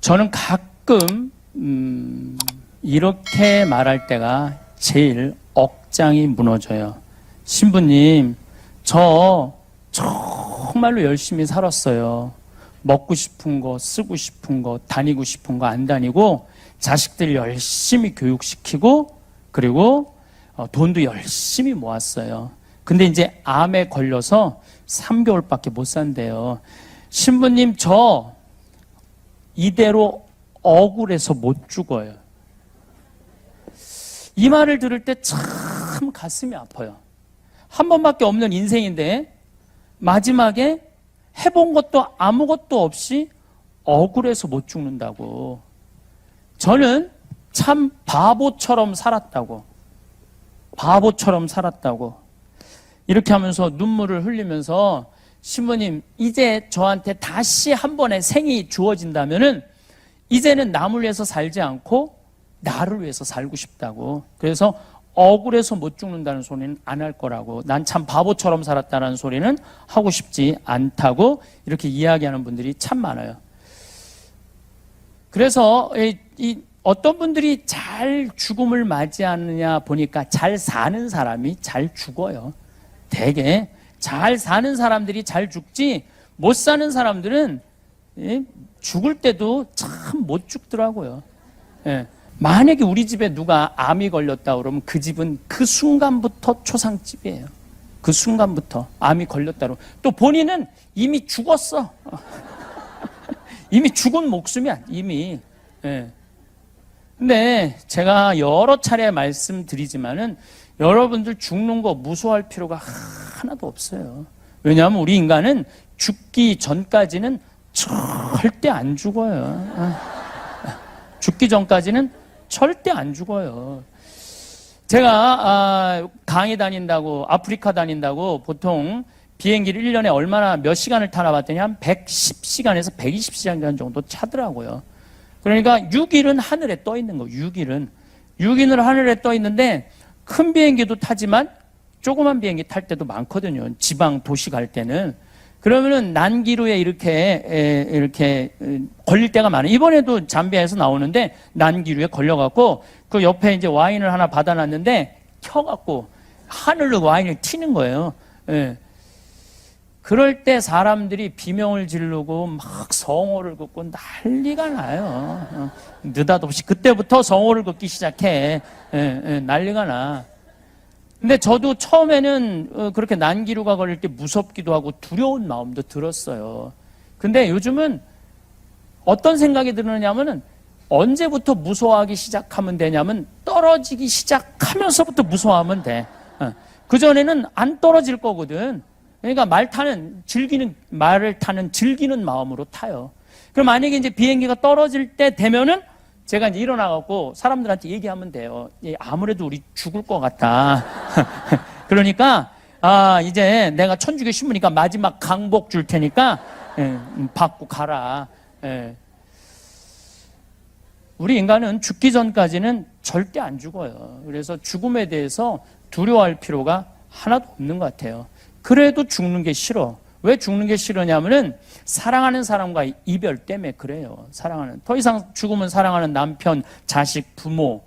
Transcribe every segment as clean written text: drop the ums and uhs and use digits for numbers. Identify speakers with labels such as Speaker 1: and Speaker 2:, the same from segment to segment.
Speaker 1: 저는 가끔 이렇게 말할 때가 제일 억장이 무너져요. 신부님, 저 정말로 열심히 살았어요. 먹고 싶은 거, 쓰고 싶은 거, 다니고 싶은 거 안 다니고 자식들 열심히 교육시키고 그리고 돈도 열심히 모았어요. 근데 이제 암에 걸려서 3개월밖에 못 산대요. 신부님, 저 이대로 억울해서 못 죽어요. 이 말을 들을 때 참 가슴이 아파요. 한 번밖에 없는 인생인데 마지막에 해본 것도 아무것도 없이 억울해서 못 죽는다고. 저는 참 바보처럼 살았다고. 바보처럼 살았다고. 이렇게 하면서 눈물을 흘리면서 신부님, 이제 저한테 다시 한 번의 생이 주어진다면은 이제는 남을 위해서 살지 않고 나를 위해서 살고 싶다고. 그래서 억울해서 못 죽는다는 소리는 안 할 거라고. 난 참 바보처럼 살았다는 소리는 하고 싶지 않다고 이렇게 이야기하는 분들이 참 많아요. 그래서 어떤 분들이 잘 죽음을 맞이하느냐 보니까 잘 사는 사람이 잘 죽어요. 되게 잘 사는 사람들이 잘 죽지 못 사는 사람들은 죽을 때도 참 못 죽더라고요. 만약에 우리 집에 누가 암이 걸렸다 그러면 그 집은 그 순간부터 초상집이에요. 그 순간부터 암이 걸렸다 그러면 또 본인은 이미 죽었어. 이미 죽은 목숨이야, 이미. 근데 제가 여러 차례 말씀드리지만은 여러분들 죽는 거 무서워할 필요가 하나도 없어요. 왜냐하면 우리 인간은 죽기 전까지는 절대 안 죽어요. 죽기 전까지는 절대 안 죽어요. 제가 강의 다닌다고, 아프리카 다닌다고 보통 비행기를 1년에 얼마나 몇 시간을 타나 봤더니 한 110시간에서 120시간 정도 차더라고요. 그러니까 6일은 하늘에 떠 있는 거예요. 6일은 하늘에 떠 있는데 큰 비행기도 타지만 조그만 비행기 탈 때도 많거든요. 지방 도시 갈 때는. 그러면은 난기류에 이렇게 걸릴 때가 많아요. 이번에도 잠비아에서 나오는데 난기류에 걸려갖고 그 옆에 이제 와인을 하나 받아놨는데 켜갖고 하늘로 와인을 튀는 거예요. 그럴 때 사람들이 비명을 지르고 막 성호를 긋고 난리가 나요. 느닷없이 그때부터 성호를 긋기 시작해. 난리가 나. 근데 저도 처음에는 그렇게 난기류가 걸릴 때 무섭기도 하고 두려운 마음도 들었어요. 근데 요즘은 어떤 생각이 드느냐면은 언제부터 무서워하기 시작하면 되냐면 떨어지기 시작하면서부터 무서워하면 돼. 그전에는 안 떨어질 거거든. 그러니까 말을 타는 즐기는 마음으로 타요. 그럼 만약에 이제 비행기가 떨어질 때 되면은 제가 이제 일어나갖고 사람들한테 얘기하면 돼요. 아무래도 우리 죽을 것 같다. 그러니까, 이제 내가 천주교 신부니까 마지막 강복 줄 테니까, 받고 가라. 우리 인간은 죽기 전까지는 절대 안 죽어요. 그래서 죽음에 대해서 두려워할 필요가 하나도 없는 것 같아요. 그래도 죽는 게 싫어. 왜 죽는 게 싫으냐면은 사랑하는 사람과 이별 때문에 그래요. 더 이상 죽으면 사랑하는 남편, 자식, 부모,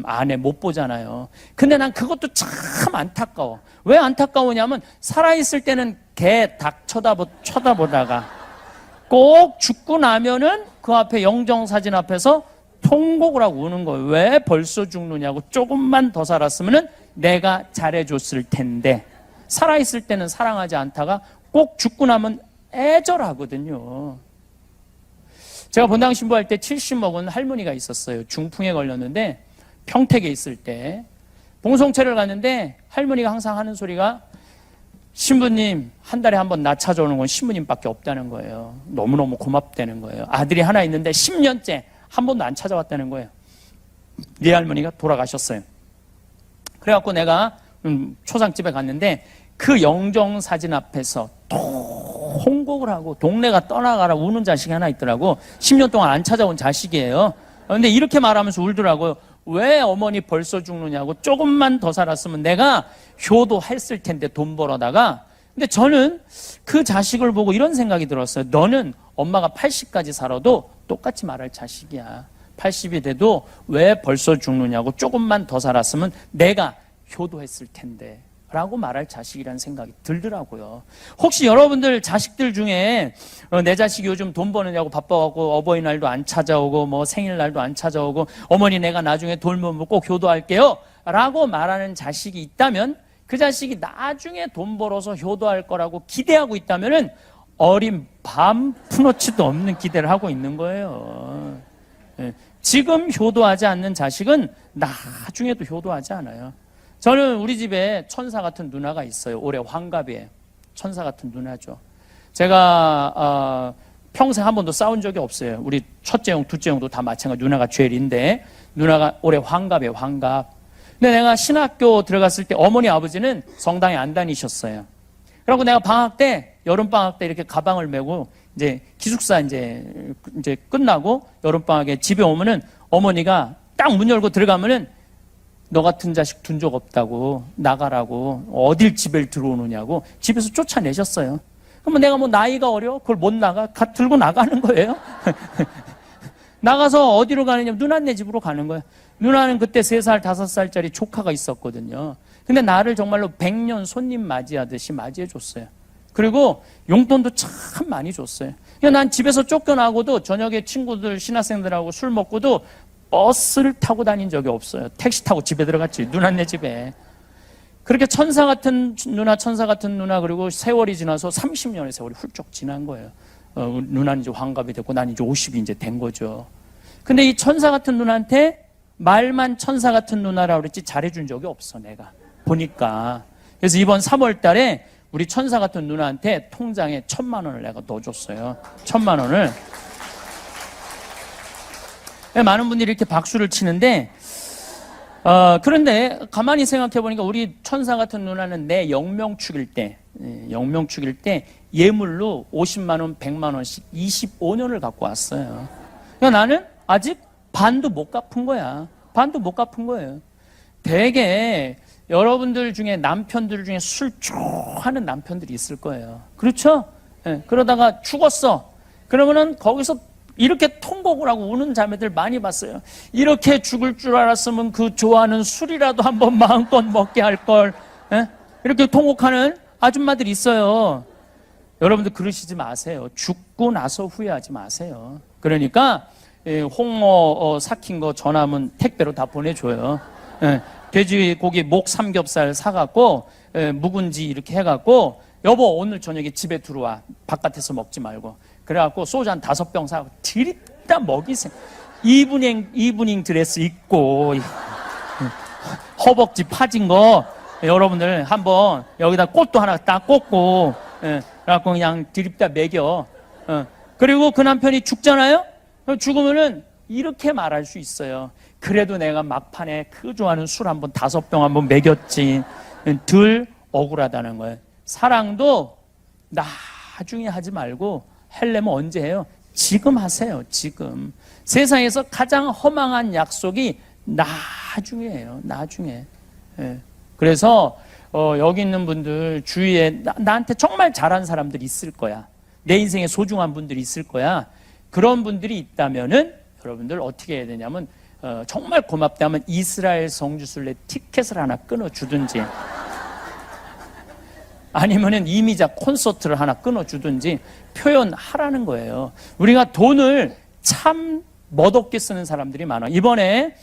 Speaker 1: 아내 못 보잖아요. 근데 난 그것도 참 안타까워. 왜 안타까우냐면 살아있을 때는 개, 닭 쳐다보다가 꼭 죽고 나면은 그 앞에 영정사진 앞에서 통곡을 하고 우는 거예요. 왜 벌써 죽느냐고. 조금만 더 살았으면은 내가 잘해줬을 텐데. 살아있을 때는 사랑하지 않다가 꼭 죽고 나면 애절하거든요. 제가 본당 신부할 때 70 먹은 할머니가 있었어요. 중풍에 걸렸는데 평택에 있을 때 봉송체를 갔는데 할머니가 항상 하는 소리가 신부님 한 달에 한 번 나 찾아오는 건 신부님밖에 없다는 거예요. 너무너무 고맙다는 거예요. 아들이 하나 있는데 10년째 한 번도 안 찾아왔다는 거예요. 네 할머니가 돌아가셨어요. 그래갖고 내가 초상집에 갔는데 그 영정사진 앞에서 통곡을 하고 동네가 떠나가라 우는 자식이 하나 있더라고. 10년 동안 안 찾아온 자식이에요. 그런데 이렇게 말하면서 울더라고요. 왜 어머니 벌써 죽느냐고. 조금만 더 살았으면 내가 효도했을 텐데 돈 벌어다가. 근데 저는 그 자식을 보고 이런 생각이 들었어요. 너는 엄마가 80까지 살아도 똑같이 말할 자식이야. 80이 돼도 왜 벌써 죽느냐고, 조금만 더 살았으면 내가 효도했을 텐데 라고 말할 자식이라는 생각이 들더라고요. 혹시 여러분들 자식들 중에 내 자식이 요즘 돈 버느냐고 바빠갖고 어버이날도 안 찾아오고 뭐 생일날도 안 찾아오고 어머니 내가 나중에 돌보면 꼭 효도할게요 라고 말하는 자식이 있다면, 그 자식이 나중에 돈 벌어서 효도할 거라고 기대하고 있다면은 어린 밤 푸너치도 없는 기대를 하고 있는 거예요. 지금 효도하지 않는 자식은 나중에도 효도하지 않아요. 저는 우리 집에 천사 같은 누나가 있어요. 올해 환갑이에요. 천사 같은 누나죠. 제가 평생 한 번도 싸운 적이 없어요. 우리 첫째 형, 둘째 형도 다 마찬가지. 누나가 제일인데 누나가 올해 환갑이에요. 환갑. 근데 내가 신학교 들어갔을 때 어머니 아버지는 성당에 안 다니셨어요. 그리고 내가 방학 때, 여름 방학 때 이렇게 가방을 메고 이제 기숙사 이제 끝나고 여름 방학에 집에 오면은 어머니가 딱 문 열고 들어가면은 너 같은 자식 둔 적 없다고, 나가라고, 어딜 집에 들어오느냐고 집에서 쫓아내셨어요. 그러면 내가 뭐 나이가 어려? 그걸 못 나가? 들고 나가는 거예요. 나가서 어디로 가느냐면 누나네 집으로 가는 거예요. 누나는 그때 3살, 5살짜리 조카가 있었거든요. 근데 나를 정말로 100년 손님 맞이하듯이 맞이해줬어요. 그리고 용돈도 참 많이 줬어요. 난 집에서 쫓겨나고도 저녁에 친구들, 신학생들하고 술 먹고도 버스를 타고 다닌 적이 없어요. 택시 타고 집에 들어갔지. 누나네 집에. 그렇게 천사 같은 누나, 그리고 세월이 지나서 30년의 세월이 훌쩍 지난 거예요. 누나는 이제 환갑이 됐고 난 이제 50이 이제 된 거죠. 근데 이 천사 같은 누나한테 말만 천사 같은 누나라고 그랬지 잘해준 적이 없어, 내가. 보니까. 그래서 이번 3월 달에 우리 천사 같은 누나한테 통장에 1,000만 원을 내가 넣어줬어요. 1,000만 원을. 많은 분들이 이렇게 박수를 치는데, 그런데 가만히 생각해 보니까 우리 천사 같은 누나는 내 영명 축일 때 예물로 50만 원, 100만 원씩 25년을 갖고 왔어요. 그러니까 나는 아직 반도 못 갚은 거야. 반도 못 갚은 거예요. 되게 여러분들 중에 남편들 중에 술 좋아하는 남편들이 있을 거예요. 그렇죠? 그러다가 죽었어. 그러면은 거기서 이렇게 통곡을 하고 우는 자매들 많이 봤어요. 이렇게 죽을 줄 알았으면 그 좋아하는 술이라도 한번 마음껏 먹게 할 걸. 이렇게 통곡하는 아줌마들이 있어요. 여러분들 그러시지 마세요. 죽고 나서 후회하지 마세요. 그러니까 홍어 삭힌 거 전화하면 택배로 다 보내줘요. 돼지고기 목 삼겹살 사갖고 묵은지 이렇게 해갖고 여보 오늘 저녁에 집에 들어와. 바깥에서 먹지 말고. 그래갖고 소주 한 5병 사고 드립다 먹이세요. 이브닝 드레스 입고 허벅지 파진 거 여러분들 한번 여기다 꽃도 하나 딱 꽂고 그래갖고 그냥 드립다 먹여. 그리고 그 남편이 죽잖아요. 죽으면은 이렇게 말할 수 있어요. 그래도 내가 막판에 그 좋아하는 술 한번 5병 한번 먹였지. 덜 억울하다는 거예요. 사랑도 나중에 하지 말고 하려면 언제 해요? 지금 하세요. 지금. 세상에서 가장 허망한 약속이 나중에예요. 나중에. 그래서 여기 있는 분들 주위에 나한테 정말 잘한 사람들이 있을 거야. 내 인생에 소중한 분들이 있을 거야. 그런 분들이 있다면은 여러분들 어떻게 해야 되냐면 정말 고맙다면 이스라엘 성지순례 티켓을 하나 끊어주든지 아니면은 이미자 콘서트를 하나 끊어주든지 표현하라는 거예요. 우리가 돈을 참 멋없게 쓰는 사람들이 많아. 이번에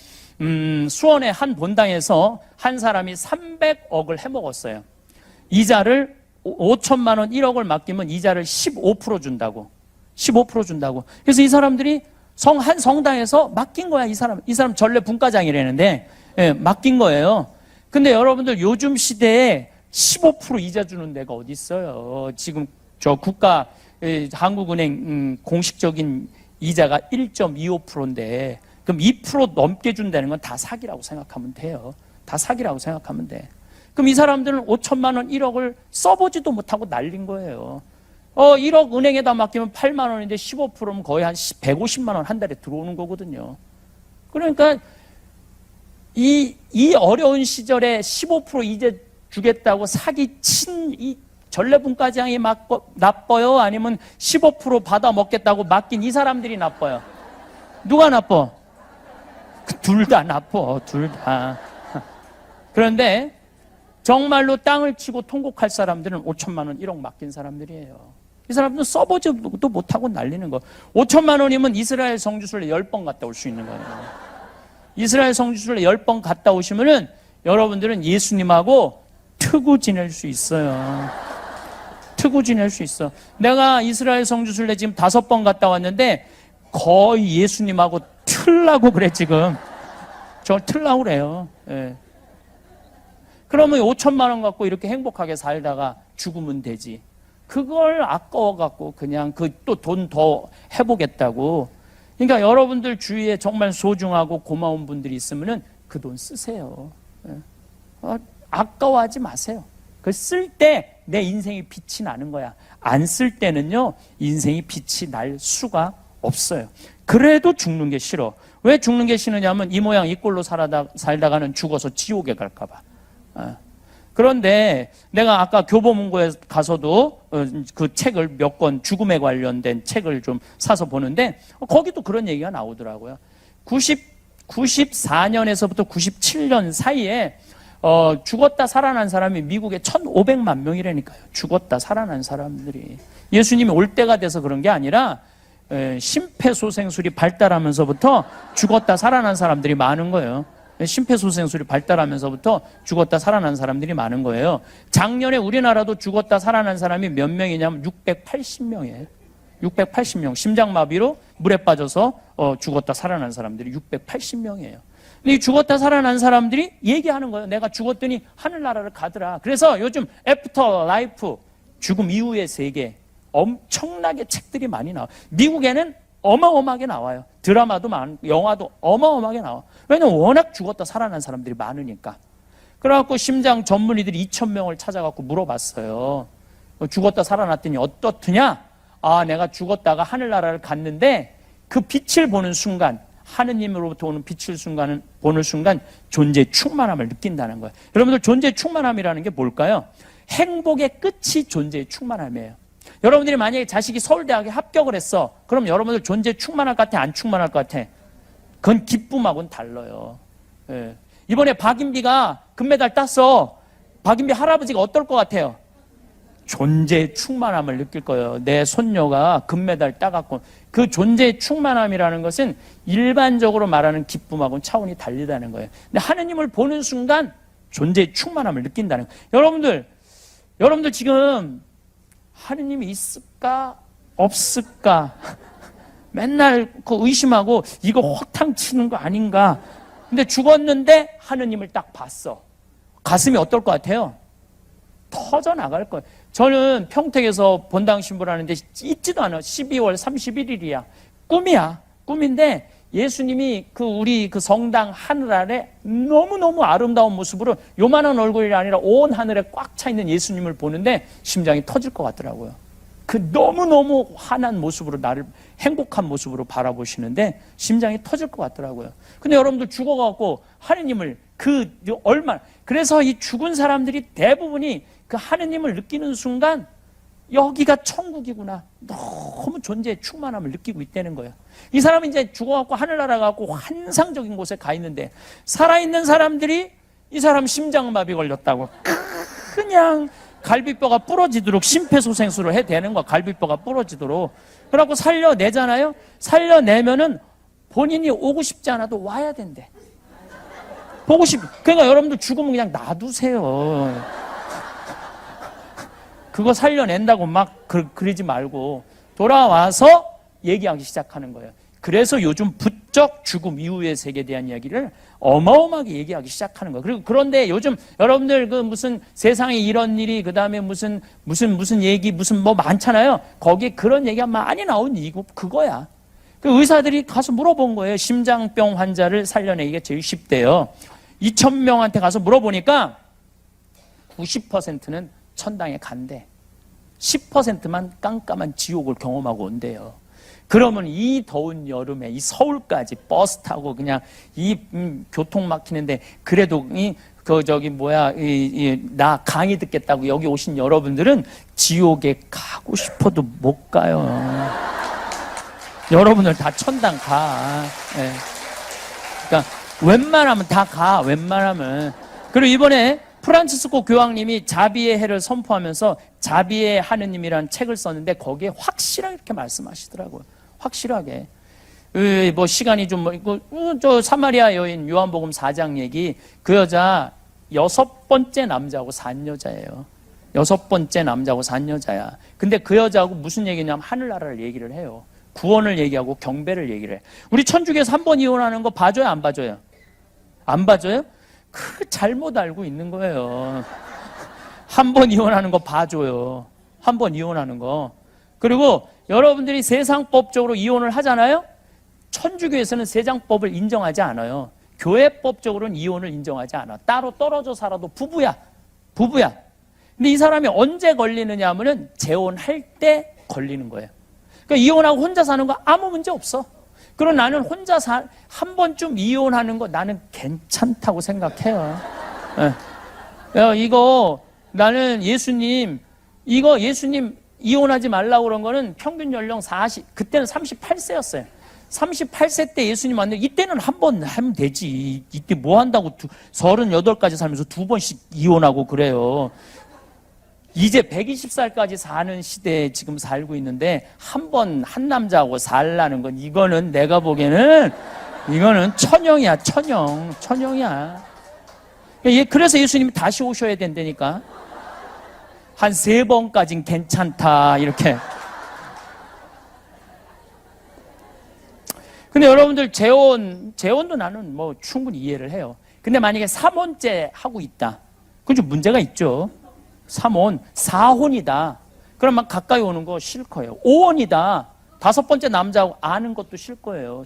Speaker 1: 수원의 한 본당에서 한 사람이 300억을 해먹었어요. 이자를 5천만 원, 1억을 맡기면 이자를 15% 준다고. 15% 준다고. 그래서 이 사람들이 한 성당에서 맡긴 거야. 이 사람 전래 분과장이라는데 맡긴 거예요. 근데 여러분들 요즘 시대에 15% 이자 주는 데가 어디 있어요? 지금 저 한국은행 공식적인 이자가 1.25%인데 그럼 2% 넘게 준다는 건 다 사기라고 생각하면 돼요. 다 사기라고 생각하면 돼. 그럼 이 사람들은 5천만 원, 1억을 써보지도 못하고 날린 거예요. 1억 은행에다 맡기면 8만 원인데 15%면 거의 한 150만 원 한 달에 들어오는 거거든요. 그러니까 이 어려운 시절에 15% 이제 주겠다고 사기친 이 전래분과장이 나빠요? 아니면 15% 받아 먹겠다고 맡긴 이 사람들이 나빠요? 누가 나빠? 둘 다 나빠, 둘 다. 그런데 정말로 땅을 치고 통곡할 사람들은 5천만 원, 1억 맡긴 사람들이에요. 이 사람들은 써보지도 못하고 날리는 거. 5천만 원이면 이스라엘 성지순례 10번 갔다 올 수 있는 거예요. 이스라엘 성지순례 10번 갔다 오시면은 여러분들은 예수님하고 트고 지낼 수 있어요. 트고 지낼 수 있어. 내가 이스라엘 성지순례 지금 5번 갔다 왔는데 거의 예수님하고 틀라고 그래, 지금. 저 틀라고 그래요. 예. 그러면 5천만 원 갖고 이렇게 행복하게 살다가 죽으면 되지. 그걸 아까워갖고 그냥 그 또 돈 더 해보겠다고. 그러니까 여러분들 주위에 정말 소중하고 고마운 분들이 있으면은 그 돈 쓰세요. 아까워하지 마세요. 그 쓸 때 내 인생이 빛이 나는 거야. 안 쓸 때는요, 인생이 빛이 날 수가 없어요. 그래도 죽는 게 싫어. 왜 죽는 게 싫으냐면 이 모양 이 꼴로 살다가는 죽어서 지옥에 갈까봐. 그런데 내가 아까 교보문고에 가서도 그 책을 몇 권, 죽음에 관련된 책을 좀 사서 보는데 거기도 그런 얘기가 나오더라고요. 94년에서부터 97년 사이에 죽었다 살아난 사람이 미국에 1,500만 명이라니까요. 죽었다 살아난 사람들이. 예수님이 올 때가 돼서 그런 게 아니라 심폐소생술이 발달하면서부터 죽었다 살아난 사람들이 많은 거예요. 심폐소생술이 발달하면서부터 죽었다 살아난 사람들이 많은 거예요. 작년에 우리나라도 죽었다 살아난 사람이 몇 명이냐면 680명이에요. 680명. 심장마비로 물에 빠져서 죽었다 살아난 사람들이 680명이에요. 근데 이 죽었다 살아난 사람들이 얘기하는 거예요. 내가 죽었더니 하늘나라를 가더라. 그래서 요즘 애프터 라이프, 죽음 이후의 세계, 엄청나게 책들이 많이 나와요. 미국에는 어마어마하게 나와요. 드라마도 많고 영화도 어마어마하게 나와. 왜냐면 워낙 죽었다 살아난 사람들이 많으니까. 그래갖고 심장 전문의들이 2,000명을 찾아갖고 물어봤어요. 죽었다 살아났더니 어떻느냐? 아, 내가 죽었다가 하늘나라를 갔는데 그 빛을 보는 순간, 하느님으로부터 오는 빛을 보는 순간 존재의 충만함을 느낀다는 거예요. 여러분들 존재의 충만함이라는 게 뭘까요? 행복의 끝이 존재의 충만함이에요. 여러분들이 만약에 자식이 서울대학에 합격을 했어. 그럼 여러분들 존재 충만할 것 같아? 안 충만할 것 같아? 그건 기쁨하고는 달라요. 예. 이번에 박인비가 금메달 땄어. 박인비 할아버지가 어떨 것 같아요? 존재의 충만함을 느낄 거예요. 내 손녀가 금메달 따갖고. 그 존재의 충만함이라는 것은 일반적으로 말하는 기쁨하고는 차원이 다르다는 거예요. 근데 하느님을 보는 순간 존재의 충만함을 느낀다는 거예요. 여러분들 지금 하느님이 있을까 없을까 맨날 그 의심하고 이거 허탕 치는 거 아닌가. 근데 죽었는데 하느님을 딱 봤어. 가슴이 어떨 것 같아요? 터져 나갈 거예요. 저는 평택에서 본당 신부라는데 있지도 않아. 12월 31일이야. 꿈이야. 꿈인데 예수님이 우리 성당 하늘 아래 너무너무 아름다운 모습으로 요만한 얼굴이 아니라 온 하늘에 꽉 차 있는 예수님을 보는데 심장이 터질 것 같더라고요. 그 너무너무 환한 모습으로 나를 행복한 모습으로 바라보시는데 심장이 터질 것 같더라고요. 근데 여러분들 죽어갖고 하느님을 그래서 이 죽은 사람들이 대부분이 그 하느님을 느끼는 순간 여기가 천국이구나. 너무 존재의 충만함을 느끼고 있다는 거예요. 이 사람은 이제 죽어갖고 하늘나라 가고 환상적인 곳에 가 있는데 살아있는 사람들이 이 사람 심장마비 걸렸다고 그냥 갈비뼈가 부러지도록 심폐소생술을 해대는 거야. 갈비뼈가 부러지도록. 그래갖고 살려내잖아요. 살려내면은 본인이 오고 싶지 않아도 와야 된대. 그러니까 여러분들 죽으면 그냥 놔두세요. 그거 살려낸다고 막 그러지 말고 돌아와서 얘기하기 시작하는 거예요. 그래서 요즘 부쩍 죽음 이후의 세계에 대한 이야기를 어마어마하게 얘기하기 시작하는 거예요. 그런데 요즘 여러분들 무슨 세상에 이런 일이 그다음에 무슨 얘기 무슨 뭐 많잖아요. 거기에 그런 얘기가 많이 나온 이유가 그거야. 그 의사들이 가서 물어본 거예요. 심장병 환자를 살려내기가 제일 쉽대요. 2,000명한테 가서 물어보니까 90%는 천당에 간대. 10%만 깜깜한 지옥을 경험하고 온대요. 그러면 이 더운 여름에 이 서울까지 버스 타고 그냥 교통 막히는데 그래도 나 강의 듣겠다고 여기 오신 여러분들은 지옥에 가고 싶어도 못 가요. 여러분들 다 천당 가. 예. 그러니까 웬만하면 다 가. 웬만하면. 그리고 이번에 프란치스코 교황님이 자비의 해를 선포하면서 자비의 하느님이라는 책을 썼는데 거기에 확실하게 이렇게 말씀하시더라고요. 확실하게. 뭐 시간이 좀 저 사마리아 여인 요한복음 4장 얘기, 그 여자 6번째 남자하고 산 여자예요. 6번째 남자하고 산 여자야. 근데 그 여자하고 무슨 얘기냐면 하늘나라를 얘기를 해요. 구원을 얘기하고 경배를 얘기를 해. 우리 천주교에서 한 번 이혼하는 거 봐줘요, 안 봐줘요? 안 봐줘요? 그 잘못 알고 있는 거예요. 한 번 이혼하는 거 봐줘요. 한 번 이혼하는 거. 그리고 여러분들이 세상법적으로 이혼을 하잖아요. 천주교에서는 세상법을 인정하지 않아요. 교회법적으로는 이혼을 인정하지 않아. 따로 떨어져 살아도 부부야. 부부야. 근데 이 사람이 언제 걸리느냐 하면은 재혼할 때 걸리는 거예요. 그러니까 이혼하고 혼자 사는 거 아무 문제 없어. 그럼 나는 혼자 한 번쯤 이혼하는 거 나는 괜찮다고 생각해요. 이거 나는 예수님 이혼하지 말라고 그런 거는 평균 연령 그때는 38세였어요. 38세 때 예수님 만나요. 이때는 한 번 하면 되지. 이때 뭐 한다고 38까지 살면서 2번씩 이혼하고 그래요. 이제 120살까지 사는 시대에 지금 살고 있는데 한 남자하고 살라는 건 이거는 내가 보기에는 이거는 천형이야. 천형이야. 그래서 예수님이 다시 오셔야 된다니까. 한 3번까진 괜찮다 이렇게. 근데 여러분들 재혼도 나는 뭐 충분히 이해를 해요. 근데 만약에 3혼째 하고 있다. 그건 좀 문제가 있죠. 3혼, 4혼이다. 그럼 막 가까이 오는 거 싫고요. 5혼이다. 5번째 남자하고 아는 것도 싫을 거예요.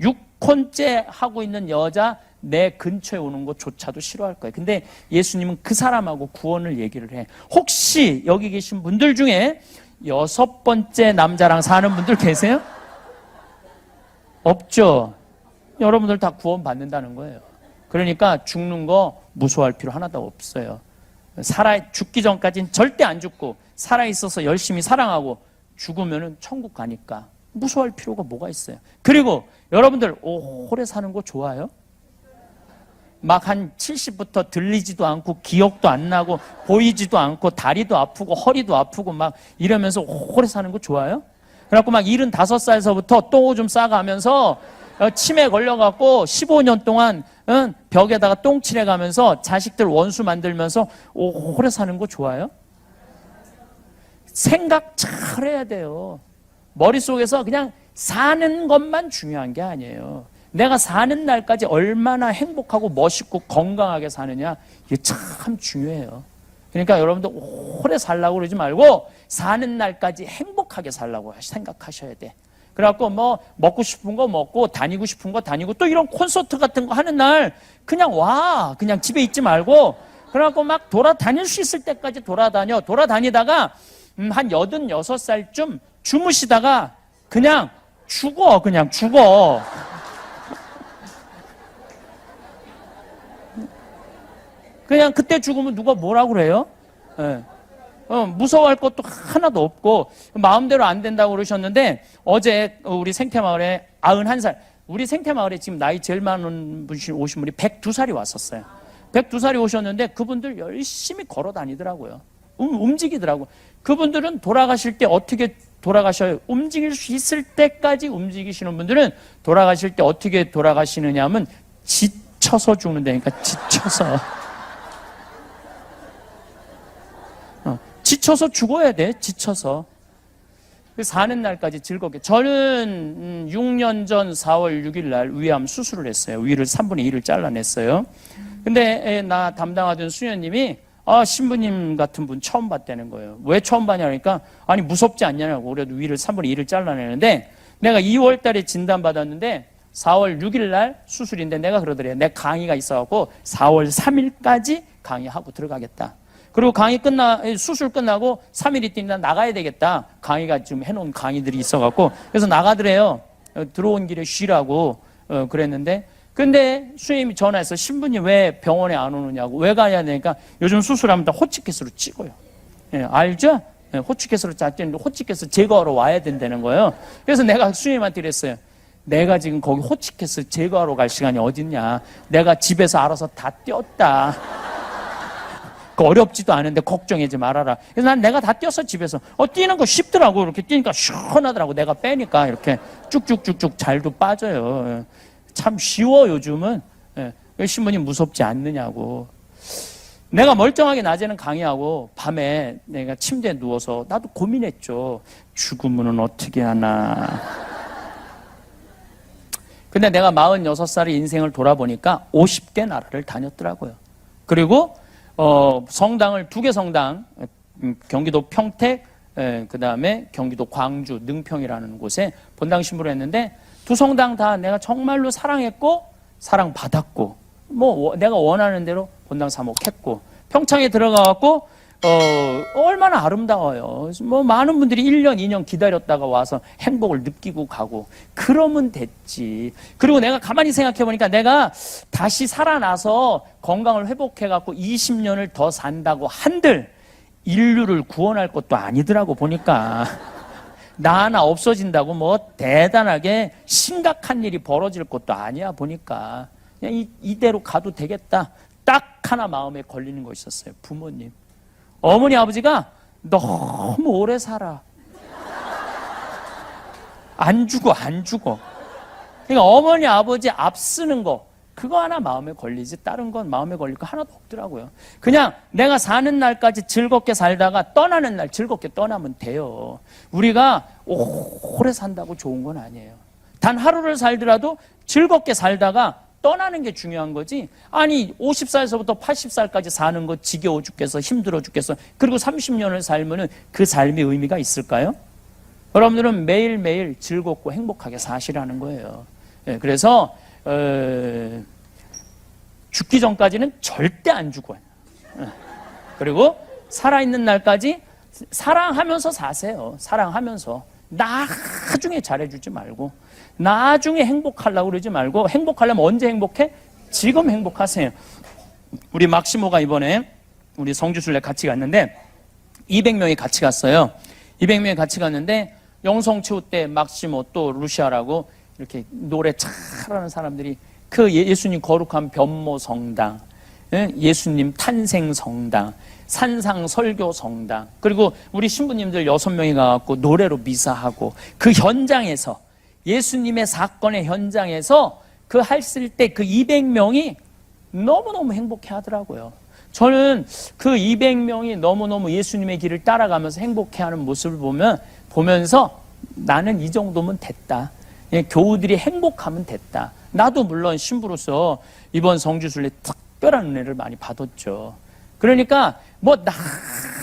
Speaker 1: 6혼째 하고 있는 여자 내 근처에 오는 것조차도 싫어할 거예요. 근데 예수님은 그 사람하고 구원을 얘기를 해. 혹시 여기 계신 분들 중에 6번째 남자랑 사는 분들 계세요? 없죠. 여러분들 다 구원 받는다는 거예요. 그러니까 죽는 거 무서워할 필요 하나도 없어요. 죽기 전까지는 절대 안 죽고 살아있어서 열심히 사랑하고 죽으면은 천국 가니까 무서워할 필요가 뭐가 있어요. 그리고 여러분들 오래 사는 거 좋아요? 막 한 70부터 들리지도 않고 기억도 안 나고 보이지도 않고 다리도 아프고 허리도 아프고 막 이러면서 오래 사는 거 좋아요? 그래갖고 막 75살서부터 똥 오줌 싸가면서 치매 걸려갖고 15년 동안 벽에다가 똥 칠해가면서 자식들 원수 만들면서 오래 사는 거 좋아요? 생각 잘 해야 돼요. 머릿속에서 그냥 사는 것만 중요한 게 아니에요. 내가 사는 날까지 얼마나 행복하고 멋있고 건강하게 사느냐, 이게 참 중요해요. 그러니까 여러분들 오래 살라고 그러지 말고 사는 날까지 행복하게 살라고 생각하셔야 돼. 그래갖고 뭐 먹고 싶은 거 먹고 다니고 싶은 거 다니고 또 이런 콘서트 같은 거 하는 날 그냥 와. 그냥 집에 있지 말고 그래갖고 막 돌아다닐 수 있을 때까지 돌아다니다가 한 86살쯤 주무시다가 그냥 죽어. 그냥 그때 죽으면 누가 뭐라고 그래요? 네. 무서워할 것도 하나도 없고 마음대로 안 된다고 그러셨는데 어제 우리 생태마을에 91살, 우리 생태마을에 지금 나이 제일 많은 분이 오신 분이 102살이 왔었어요. 102살이 오셨는데 그분들 열심히 걸어 다니더라고요. 움직이더라고요. 그분들은 돌아가실 때 어떻게 돌아가셔요? 움직일 수 있을 때까지 움직이시는 분들은 돌아가실 때 어떻게 돌아가시느냐 하면 지쳐서 죽는다니까. 지쳐서 죽어야 돼. 지쳐서. 사는 날까지 즐겁게. 저는 6년 전 4월 6일 날 위암 수술을 했어요. 위를 3분의 1을 잘라냈어요. 근데 나 담당하던 수녀님이 신부님 같은 분 처음 봤다는 거예요. 왜 처음 봤냐니까 아니 무섭지 않냐고. 그래도 위를 3분의 1을 잘라내는데 내가 2월 달에 진단받았는데 4월 6일 날 수술인데 내가 그러더래요. 내 강의가 있어갖고 4월 3일까지 강의하고 들어가겠다. 그리고 수술 끝나고 3일 있더니 난 나가야 되겠다. 강의가 지금 해놓은 강의들이 있어갖고. 그래서 나가더래요. 들어온 길에 쉬라고 그랬는데. 근데 수임이 전화해서 신부님 왜 병원에 안 오느냐고. 왜 가야 되니까 요즘 수술하면 다 호치키스로 찍어요. 예, 알죠? 호치키스로 짰더니 호치키스 제거하러 와야 된다는 거예요. 그래서 내가 수님한테 그랬어요. 내가 지금 거기 호치키스 제거하러 갈 시간이 어딨냐. 내가 집에서 알아서 다 띄었다. 어렵지도 않은데 걱정하지 말아라. 그래서 난 내가 다 띄었어, 집에서. 뛰는 거 쉽더라고. 이렇게 뛰니까 시원하더라고. 내가 빼니까 이렇게 쭉쭉쭉쭉 잘도 빠져요. 참 쉬워, 요즘은. 신부님 무섭지 않느냐고. 내가 멀쩡하게 낮에는 강의하고 밤에 내가 침대에 누워서 나도 고민했죠. 죽으면 어떻게 하나. 근데 내가 46살의 인생을 돌아보니까 50개 나라를 다녔더라고요. 그리고 성당을 2개 성당, 경기도 평택, 그 다음에 경기도 광주, 능평이라는 곳에 본당 신부를 했는데 2 성당 다 내가 정말로 사랑했고 사랑받았고 내가 원하는 대로 본당 사목했고 평창에 들어가갖고 얼마나 아름다워요. 많은 분들이 1년, 2년 기다렸다가 와서 행복을 느끼고 가고 그러면 됐지. 그리고 내가 가만히 생각해보니까 내가 다시 살아나서 건강을 회복해갖고 20년을 더 산다고 한들 인류를 구원할 것도 아니더라고 보니까. 나 하나 없어진다고 대단하게 심각한 일이 벌어질 것도 아니야 보니까. 그냥 이대로 가도 되겠다. 딱 하나 마음에 걸리는 거 있었어요. 부모님. 어머니 아버지가 너무 오래 살아. 안 죽어. 그러니까 어머니 아버지 앞쓰는 거 그거 하나 마음에 걸리지 다른 건 마음에 걸릴 거 하나도 없더라고요. 그냥 내가 사는 날까지 즐겁게 살다가 떠나는 날 즐겁게 떠나면 돼요. 우리가 오래 산다고 좋은 건 아니에요. 단 하루를 살더라도 즐겁게 살다가 떠나는 게 중요한 거지. 아니 50살에서부터 80살까지 사는 거 지겨워 죽겠어, 힘들어 죽겠어. 그리고 30년을 살면은 그 삶의 의미가 있을까요? 여러분들은 매일매일 즐겁고 행복하게 사시라는 거예요. 그래서 죽기 전까지는 절대 안 죽어요. 그리고 살아있는 날까지 사랑하면서 사세요. 사랑하면서. 나중에 잘해주지 말고 나중에 행복하려고 그러지 말고 행복하려면 언제 행복해? 지금 행복하세요. 우리 막시모가 이번에 우리 성주순례 같이 갔는데 200명이 같이 갔어요. 200명이 같이 갔는데 영성체후 때 막시모 또 루시아라고 이렇게 노래 잘하는 사람들이 그 예수님 거룩한 변모 성당, 예수님 탄생 성당, 산상 설교 성당, 그리고 우리 신부님들 6명이 가갖고 노래로 미사하고 그 현장에서 예수님의 사건의 현장에서 그 했을 때 그 200명이 너무너무 행복해 하더라고요. 저는 그 200명이 너무너무 예수님의 길을 따라가면서 행복해 하는 모습을 보면서 나는 이 정도면 됐다. 교우들이 행복하면 됐다. 나도 물론 신부로서 이번 성주순례 특별한 은혜를 많이 받았죠. 그러니까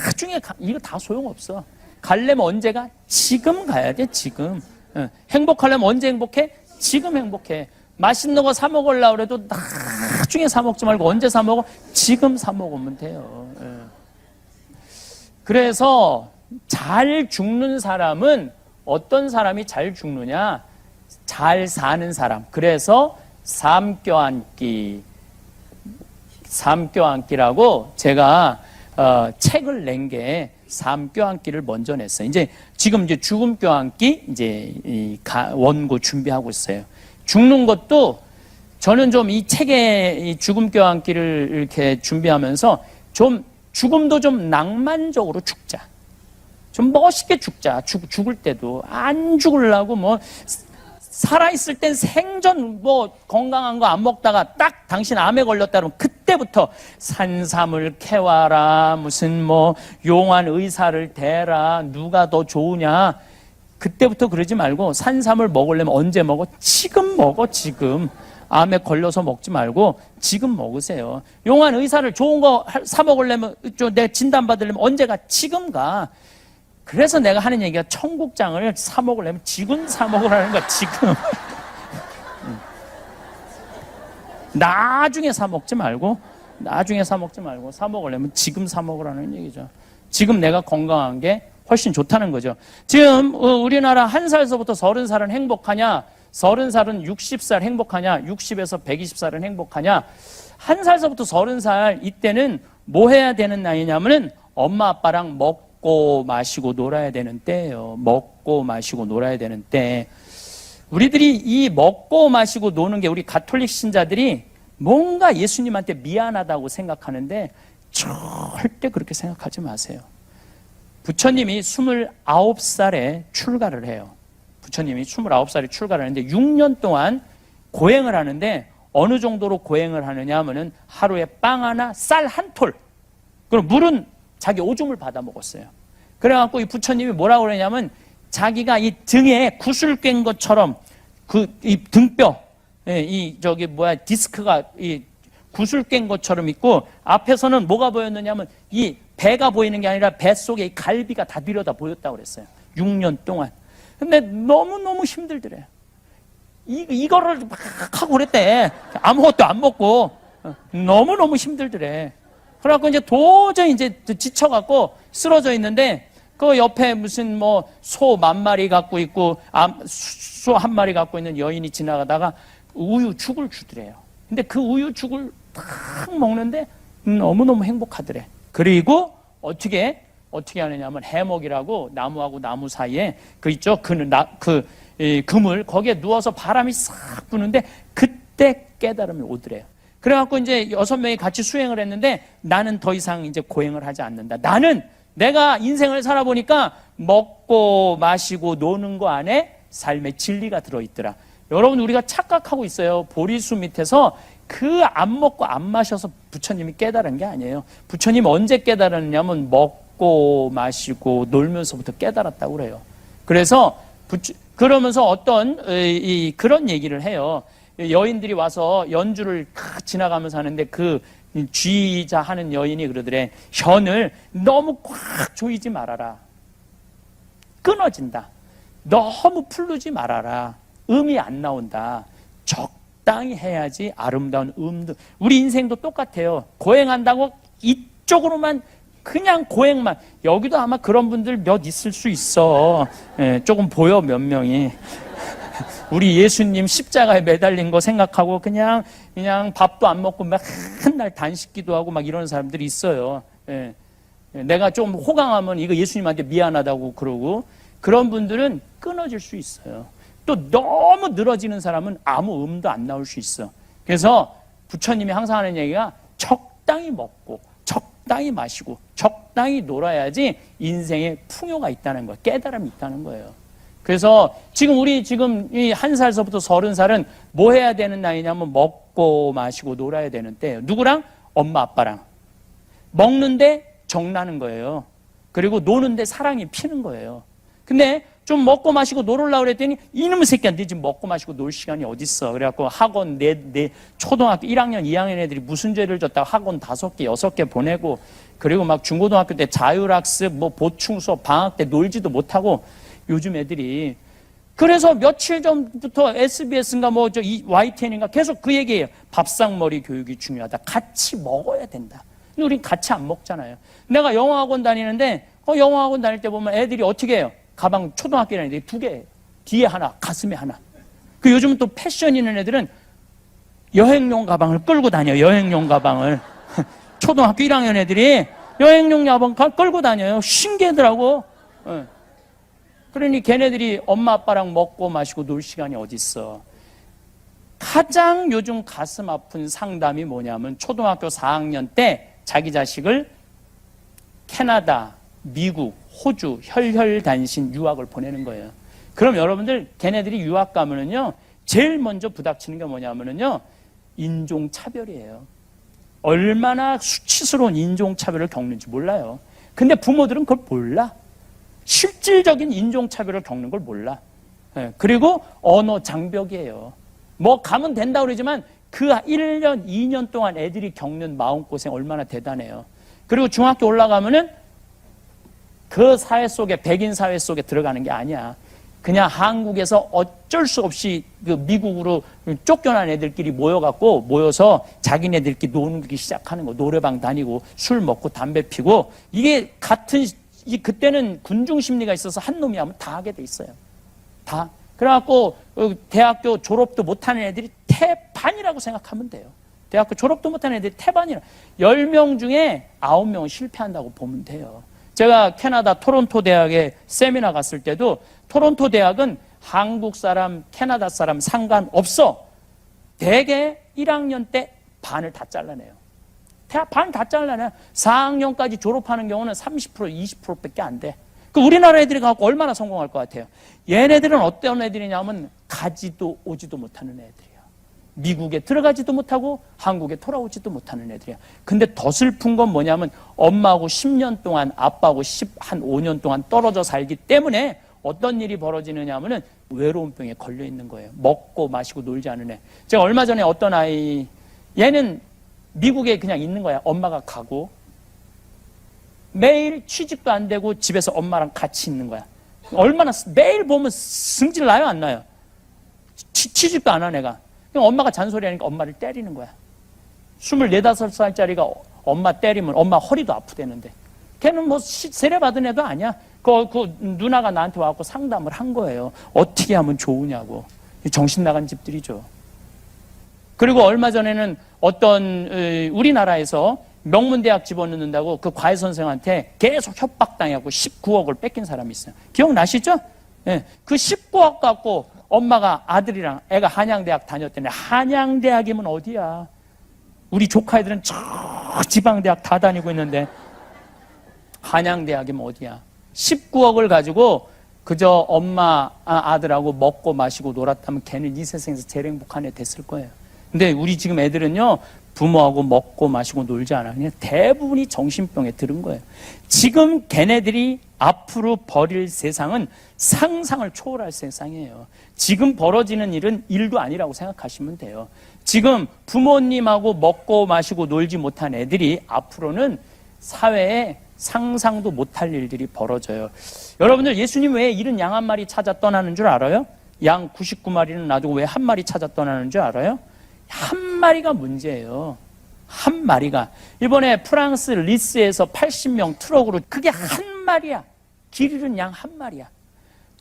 Speaker 1: 나중에 이거 다 소용없어. 가려면 언제가? 지금 가야 돼. 지금. 행복하려면 언제 행복해? 지금 행복해. 맛있는 거 사 먹으려고 그래도 나중에 사 먹지 말고 언제 사 먹어? 지금 사 먹으면 돼요. 그래서 잘 죽는 사람은 어떤 사람이 잘 죽느냐? 잘 사는 사람. 그래서 삶 껴안기라고 제가 책을 낸 게 삶 껴안기를 먼저 냈어요. 지금 죽음 껴안기 원고 준비하고 있어요. 죽는 것도 저는 좀 이 책의 이 죽음 껴안기를 이렇게 준비하면서 좀 죽음도 좀 낭만적으로 죽자. 좀 멋있게 죽자. 죽을 때도 안 죽으려고 살아있을 땐 생전 건강한 거 안 먹다가 딱 당신 암에 걸렸다 그러면 그때부터 산삼을 캐와라, 무슨 용한 의사를 대라, 누가 더 좋으냐. 그때부터 그러지 말고 산삼을 먹으려면 언제 먹어? 지금 먹어, 지금. 암에 걸려서 먹지 말고 지금 먹으세요. 용한 의사를 좋은 거 사 먹으려면, 내가 진단 받으려면 언제가? 지금 가. 그래서 내가 하는 얘기가 청국장을 사 먹으려면 지금 사 먹으라는 거야, 지금. 나중에 사 먹지 말고 사 먹으려면 지금 사 먹으라는 얘기죠. 지금 내가 건강한 게 훨씬 좋다는 거죠. 지금 우리나라 1살서부터 30살은 행복하냐? 30살은 60살 행복하냐? 60에서 120살은 행복하냐? 1살서부터 30살 이때는 뭐 해야 되는 나이냐면은 엄마 아빠랑 먹고 마시고 놀아야 되는 때예요. 먹고 마시고 놀아야 되는 때. 우리들이 이 먹고 마시고 노는 게 우리 가톨릭 신자들이 뭔가 예수님한테 미안하다고 생각하는데 절대 그렇게 생각하지 마세요. 부처님이 29살에 출가를 해요. 부처님이 29살에 출가를 하는데 6년 동안 고행을 하는데 어느 정도로 고행을 하느냐 하면은 하루에 빵 하나, 쌀 한 톨. 그리고 물은 자기 오줌을 받아 먹었어요. 그래갖고 이 부처님이 뭐라고 그러냐면 자기가 이 등에 구슬 꿰인 것처럼 이 등뼈, 디스크가 이 구슬 깬 것처럼 있고 앞에서는 뭐가 보였느냐면 이 배가 보이는 게 아니라 뱃속에 이 갈비가 다 들여다 보였다고 그랬어요. 6년 동안. 근데 너무너무 힘들더래요. 이거를 막 하고 그랬대. 아무것도 안 먹고. 너무너무 힘들더래. 그래갖고 이제 도저히 이제 지쳐갖고 쓰러져 있는데 그 옆에 무슨 뭐 소 10,000마리 갖고 있고 소 1마리 갖고 있는 여인이 지나가다가 우유죽을 주더래요. 근데 그 우유죽을 탁 먹는데 너무너무 행복하더래. 그리고 어떻게 하느냐면 해먹이라고 나무하고 나무 사이에 그물 거기에 누워서 바람이 싹 부는데 그때 깨달음이 오더래요. 그래갖고 이제 6명이 같이 수행을 했는데 나는 더 이상 이제 고행을 하지 않는다. 나는 내가 인생을 살아보니까 먹고 마시고 노는 거 안에 삶의 진리가 들어있더라. 여러분 우리가 착각하고 있어요. 보리수 밑에서 그 안 먹고 안 마셔서 부처님이 깨달은 게 아니에요. 부처님 언제 깨달았냐면 먹고 마시고 놀면서부터 깨달았다고 그래요. 그래서 그러면서 그런 얘기를 해요. 여인들이 와서 연주를 지나가면서 하는데 그 쥐자 하는 여인이 그러더래. 현을 너무 꽉 조이지 말아라. 끊어진다. 너무 풀르지 말아라. 음이 안 나온다. 적당히 해야지 아름다운 음도. 우리 인생도 똑같아요. 고행한다고 이쪽으로만 그냥 고행만. 여기도 아마 그런 분들 몇 있을 수 있어. 조금 보여 몇 명이. 우리 예수님 십자가에 매달린 거 생각하고 그냥 밥도 안 먹고 맨날 단식기도 하고 막 이런 사람들이 있어요. 내가 좀 호강하면 이거 예수님한테 미안하다고 그러고 그런 분들은 끊어질 수 있어요. 또 너무 늘어지는 사람은 아무 음도 안 나올 수 있어. 그래서 부처님이 항상 하는 얘기가 적당히 먹고 적당히 마시고 적당히 놀아야지 인생에 풍요가 있다는 거예요. 깨달음이 있다는 거예요. 그래서 우리 이 1살서부터 30살은 뭐 해야 되는 나이냐면 먹고 마시고 놀아야 되는 때예요. 누구랑? 엄마 아빠랑. 먹는데 정나는 거예요. 그리고 노는데 사랑이 피는 거예요. 근데 좀 먹고 마시고 놀으려고 그랬더니 이놈의 새끼야, 네 지금 먹고 마시고 놀 시간이 어딨어. 그래갖고 학원 내 초등학교 1학년 2학년 애들이 무슨 죄를 졌다고 학원 5개 6개 보내고 그리고 막 중고등학교 때 자율학습 뭐 보충 수업 방학 때 놀지도 못하고 요즘 애들이. 그래서 며칠 전부터 SBS인가 YTN인가 계속 그 얘기예요. 밥상머리 교육이 중요하다. 같이 먹어야 된다. 근데 우린 같이 안 먹잖아요. 내가 영어학원 다니는데 영어학원 다닐 때 보면 애들이 어떻게 해요? 가방 초등학교 애들이 2개, 뒤에 하나, 가슴에 하나. 그 요즘은 또 패션 있는 애들은 여행용 가방을 끌고 다녀요. 여행용 가방을. 초등학교 1학년 애들이 여행용 가방 끌고 다녀요. 신기하더라고. 그러니 걔네들이 엄마 아빠랑 먹고 마시고 놀 시간이 어딨어. 가장 요즘 가슴 아픈 상담이 뭐냐면 초등학교 4학년 때 자기 자식을 캐나다, 미국, 호주 혈혈단신 유학을 보내는 거예요. 그럼 여러분들 걔네들이 유학 가면은요 제일 먼저 부닥치는 게 뭐냐면은요 인종차별이에요. 얼마나 수치스러운 인종차별을 겪는지 몰라요. 근데 부모들은 그걸 몰라. 실질적인 인종차별을 겪는 걸 몰라. 그리고 언어 장벽이에요. 뭐 가면 된다고 그러지만 그 1년, 2년 동안 애들이 겪는 마음고생 얼마나 대단해요. 그리고 중학교 올라가면은 그 사회 속에, 백인 사회 속에 들어가는 게 아니야. 그냥 한국에서 어쩔 수 없이 그 미국으로 쫓겨난 애들끼리 모여서 자기네들끼리 노는 게 시작하는 거. 노래방 다니고 술 먹고 담배 피고 이게 그때는 군중 심리가 있어서 한 놈이 하면 다 하게 돼 있어요. 다. 그래갖고 대학교 졸업도 못하는 애들이 태반이라고 생각하면 돼요. 대학교 졸업도 못하는 애들이 태반이라. 10명 중에 9명은 실패한다고 보면 돼요. 제가 캐나다 토론토 대학에 세미나 갔을 때도 토론토 대학은 한국 사람, 캐나다 사람 상관없어. 대개 1학년 때 반을 다 잘라내요. 반 다 잘라내요. 4학년까지 졸업하는 경우는 30%, 20%밖에 안 돼. 그 우리나라 애들이 갖고 얼마나 성공할 것 같아요? 얘네들은 어떤 애들이냐면 가지도 오지도 못하는 애들이야. 미국에 들어가지도 못하고 한국에 돌아오지도 못하는 애들이야. 근데 더 슬픈 건 뭐냐면 엄마하고 10년 동안 아빠하고 한 5년 동안 떨어져 살기 때문에 어떤 일이 벌어지느냐 하면은 외로움병에 걸려 있는 거예요. 먹고 마시고 놀지 않은 애. 제가 얼마 전에 어떤 아이, 얘는 미국에 그냥 있는 거야. 엄마가 가고 매일 취직도 안 되고 집에서 엄마랑 같이 있는 거야. 얼마나 매일 보면 승질 나요, 안 나요? 취직도 안 한 애가. 그냥 엄마가 잔소리하니까 엄마를 때리는 거야. 24, 5살짜리가 엄마 때리면 엄마 허리도 아프대는데. 걔는 뭐 세례받은 애도 아니야. 그 누나가 나한테 와서 상담을 한 거예요. 어떻게 하면 좋으냐고. 정신 나간 집들이죠. 그리고 얼마 전에는 어떤 우리나라에서 명문대학 집어넣는다고 그 과외 선생한테 계속 협박당하고 19억을 뺏긴 사람이 있어요. 기억나시죠? 네. 그 19억 갖고 엄마가 아들이랑 애가 한양대학 다녔더니 한양대학이면 어디야? 우리 조카 애들은 저 지방대학 다 다니고 있는데 한양대학이면 어디야? 19억을 가지고 그저 엄마 아들하고 먹고 마시고 놀았다면 걔는 이 세상에서 제일 행복한 애 됐을 거예요. 근데 우리 지금 애들은요, 부모하고 먹고 마시고 놀지 않아. 그냥 대부분이 정신병에 들은 거예요. 지금 걔네들이 앞으로 벌일 세상은 상상을 초월할 세상이에요. 지금 벌어지는 일은 일도 아니라고 생각하시면 돼요. 지금 부모님하고 먹고 마시고 놀지 못한 애들이 앞으로는 사회에 상상도 못할 일들이 벌어져요. 여러분들 예수님 왜 71마리 찾아 떠나는 줄 알아요? 양 99마리는 놔두고 왜 한 마리 찾아 떠나는 줄 알아요? 한 마리가 문제예요. 한 마리가. 이번에 프랑스 리스에서 80명 트럭으로 그게 한 마리야. 길 잃은 양 한 마리야.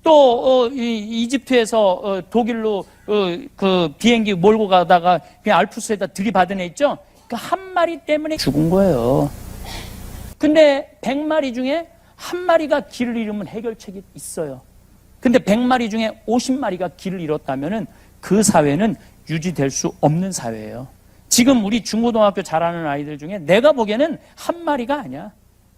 Speaker 1: 또 이집트에서 독일로 그 비행기 몰고 가다가 그냥 알프스에다 들이받은 애 있죠? 그 한 마리 때문에 죽은 거예요. 근데 100마리 중에 한 마리가 길을 잃으면 해결책이 있어요. 근데 100마리 중에 50마리가 길을 잃었다면은 그 사회는 유지될 수 없는 사회예요. 지금 우리 중고등학교 잘하는 아이들 중에 내가 보기에는 한 마리가 아니야.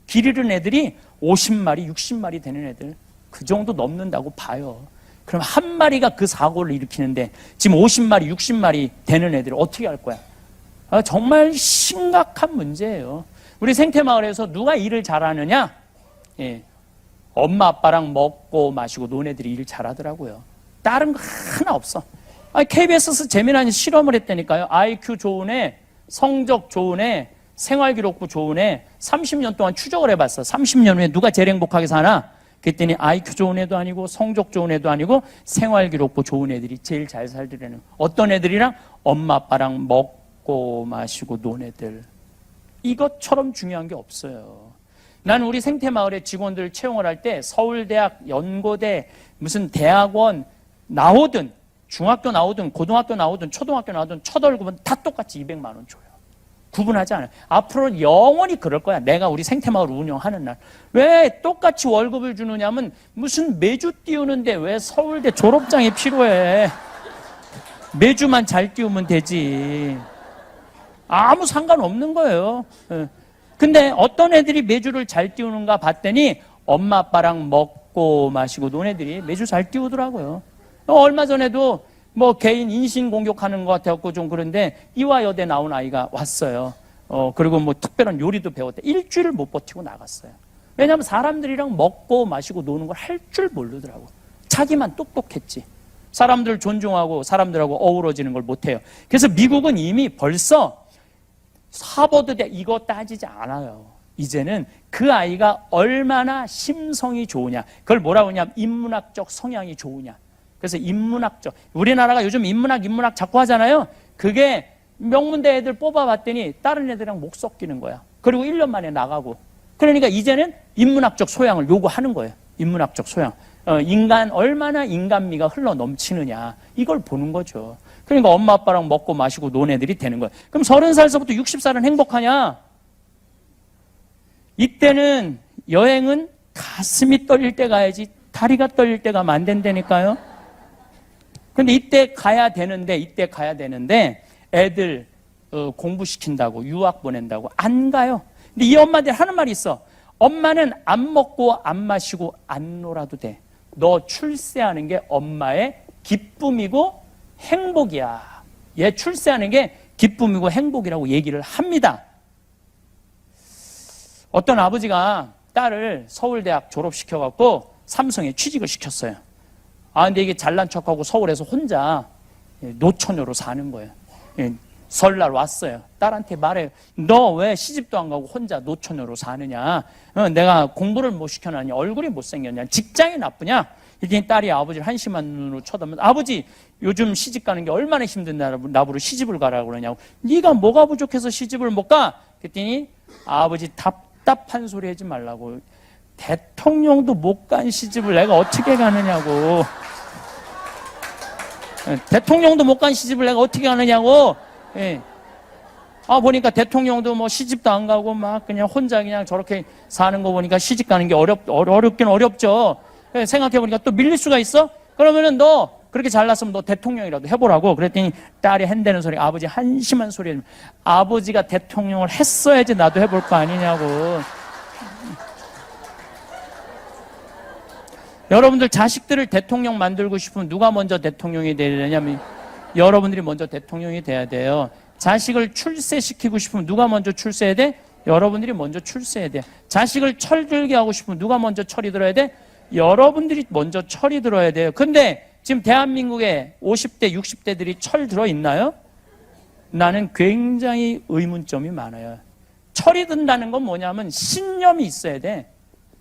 Speaker 1: 길 잃은 애들이 50마리, 60마리 되는 애들. 그 정도 넘는다고 봐요. 그럼 한 마리가 그 사고를 일으키는데 지금 50마리, 60마리 되는 애들 어떻게 할 거야? 정말 심각한 문제예요. 우리 생태마을에서 누가 일을 잘하느냐? 예, 엄마 아빠랑 먹고 마시고 노는 애들이 일 잘하더라고요. 다른 거 하나 없어. KBS에서 재미난 실험을 했다니까요. IQ 좋은 애, 성적 좋은 애, 생활기록부 좋은 애 30년 동안 추적을 해봤어. 30년 후에 누가 제일 행복하게 사나? 그랬더니 IQ 좋은 애도 아니고 성적 좋은 애도 아니고 생활기록부 좋은 애들이 제일 잘 살더라는. 어떤 애들이랑? 엄마 아빠랑 먹고 마시고 노는 애들. 이것처럼 중요한 게 없어요. 나는 우리 생태마을의 직원들 채용을 할 때 서울대학, 연고대, 무슨 대학원 나오든 중학교 나오든 고등학교 나오든 초등학교 나오든 첫 월급은 다 똑같이 200만 원 줘요. 구분하지 않아요. 앞으로 영원히 그럴 거야. 내가 우리 생태마을 운영하는 날. 왜 똑같이 월급을 주느냐면 무슨 매주 띄우는데 왜 서울대 졸업장이 필요해. 매주만 잘 띄우면 되지. 아무 상관없는 거예요. 근데 어떤 애들이 매주를 잘 띄우는가 봤더니 엄마 아빠랑 먹고 마시고 논 애들이 매주 잘 띄우더라고요. 얼마 전에도 뭐 개인 인신 공격하는 것 같아갖고 좀 그런데 이화여대 나온 아이가 왔어요. 그리고 뭐 특별한 요리도 배웠대. 일주일을 못 버티고 나갔어요. 왜냐하면 사람들이랑 먹고 마시고 노는 걸 할 줄 모르더라고. 자기만 똑똑했지. 사람들 존중하고 사람들하고 어우러지는 걸 못해요. 그래서 미국은 이미 벌써 하버드대 이거 따지지 않아요. 이제는 그 아이가 얼마나 심성이 좋으냐. 그걸 뭐라고 하냐면 인문학적 성향이 좋으냐. 그래서 인문학적. 우리나라가 요즘 인문학 자꾸 하잖아요. 그게 명문대 애들 뽑아봤더니 다른 애들이랑 목 섞이는 거야. 그리고 1년 만에 나가고. 그러니까 이제는 인문학적 소양을 요구하는 거예요. 인문학적 소양. 인간 얼마나 인간미가 흘러 넘치느냐. 이걸 보는 거죠. 그러니까 엄마 아빠랑 먹고 마시고 논 애들이 되는 거예요. 그럼 30살서부터 60살은 행복하냐? 이때는 여행은 가슴이 떨릴 때 가야지 다리가 떨릴 때 가면 안 된다니까요. 근데 이때 가야 되는데 애들 공부시킨다고 유학 보낸다고 안 가요. 근데 이 엄마들 하는 말이 있어. 엄마는 안 먹고 안 마시고 안 놀아도 돼. 너 출세하는 게 엄마의 기쁨이고 행복이야. 얘 출세하는 게 기쁨이고 행복이라고 얘기를 합니다. 어떤 아버지가 딸을 서울대학 졸업시켜갖고 삼성에 취직을 시켰어요. 근데 이게 잘난 척하고 서울에서 혼자 노처녀로 사는 거예요. 설날 왔어요. 딸한테 말해요. 너 왜 시집도 안 가고 혼자 노처녀로 사느냐? 내가 공부를 못 시켜놨냐? 얼굴이 못생겼냐? 직장이 나쁘냐? 이랬더니 딸이 아버지를 한심한 눈으로 쳐다보면서 아버지 요즘 시집 가는 게 얼마나 힘든데 나보고 시집을 가라고 그러냐고. 네가 뭐가 부족해서 시집을 못 가? 그랬더니 아버지 답답한 소리 하지 말라고. 대통령도 못 간 시집을 내가 어떻게 가느냐고. 대통령도 못 간 시집을 내가 어떻게 가느냐고. 예. 보니까 대통령도 뭐 시집도 안 가고 막 그냥 혼자 그냥 저렇게 사는 거 보니까 시집 가는 게 어렵긴 어렵죠. 예, 생각해보니까 또 밀릴 수가 있어? 그러면은 너 그렇게 잘났으면 너 대통령이라도 해보라고. 그랬더니 딸이 한대는 소리, 아버지 한심한 소리. 아버지가 대통령을 했어야지 나도 해볼 거 아니냐고. 여러분들 자식들을 대통령 만들고 싶으면 누가 먼저 대통령이 되려냐면 여러분들이 먼저 대통령이 돼야 돼요. 자식을 출세시키고 싶으면 누가 먼저 출세해야 돼? 여러분들이 먼저 출세해야 돼. 자식을 철들게 하고 싶으면 누가 먼저 철이 들어야 돼? 여러분들이 먼저 철이 들어야 돼요. 근데 지금 대한민국에 50대, 60대들이 철 들어 있나요? 나는 굉장히 의문점이 많아요. 철이 든다는 건 뭐냐면 신념이 있어야 돼.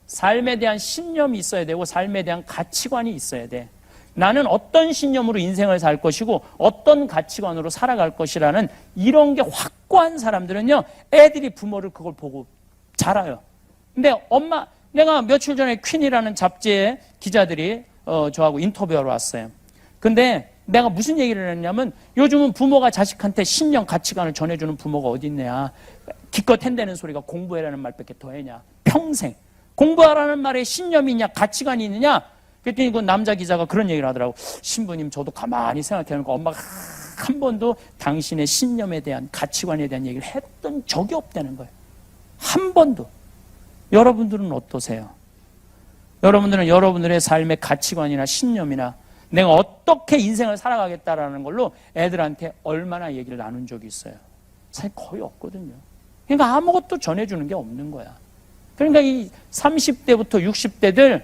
Speaker 1: 삶에 대한 신념이 있어야 되고 삶에 대한 가치관이 있어야 돼. 나는 어떤 신념으로 인생을 살 것이고 어떤 가치관으로 살아갈 것이라는 이런 게 확고한 사람들은요, 애들이 부모를 그걸 보고 자라요. 근데 내가 며칠 전에 퀸이라는 잡지에 기자들이 저하고 인터뷰하러 왔어요. 근데 내가 무슨 얘기를 했냐면 요즘은 부모가 자식한테 신념 가치관을 전해주는 부모가 어디 있냐. 기껏 한다는 소리가 공부해라는 말밖에 더 했냐. 평생 공부하라는 말에 신념이 있냐 가치관이 있느냐. 그랬더니 그 남자 기자가 그런 얘기를 하더라고. 신부님 저도 가만히 생각해보니까 엄마가 한 번도 당신의 신념에 대한 가치관에 대한 얘기를 했던 적이 없다는 거예요. 한 번도. 여러분들은 어떠세요? 여러분들은 여러분들의 삶의 가치관이나 신념이나 내가 어떻게 인생을 살아가겠다라는 걸로 애들한테 얼마나 얘기를 나눈 적이 있어요? 사실 거의 없거든요. 그러니까 아무것도 전해주는 게 없는 거야. 그러니까 이 30대부터 60대들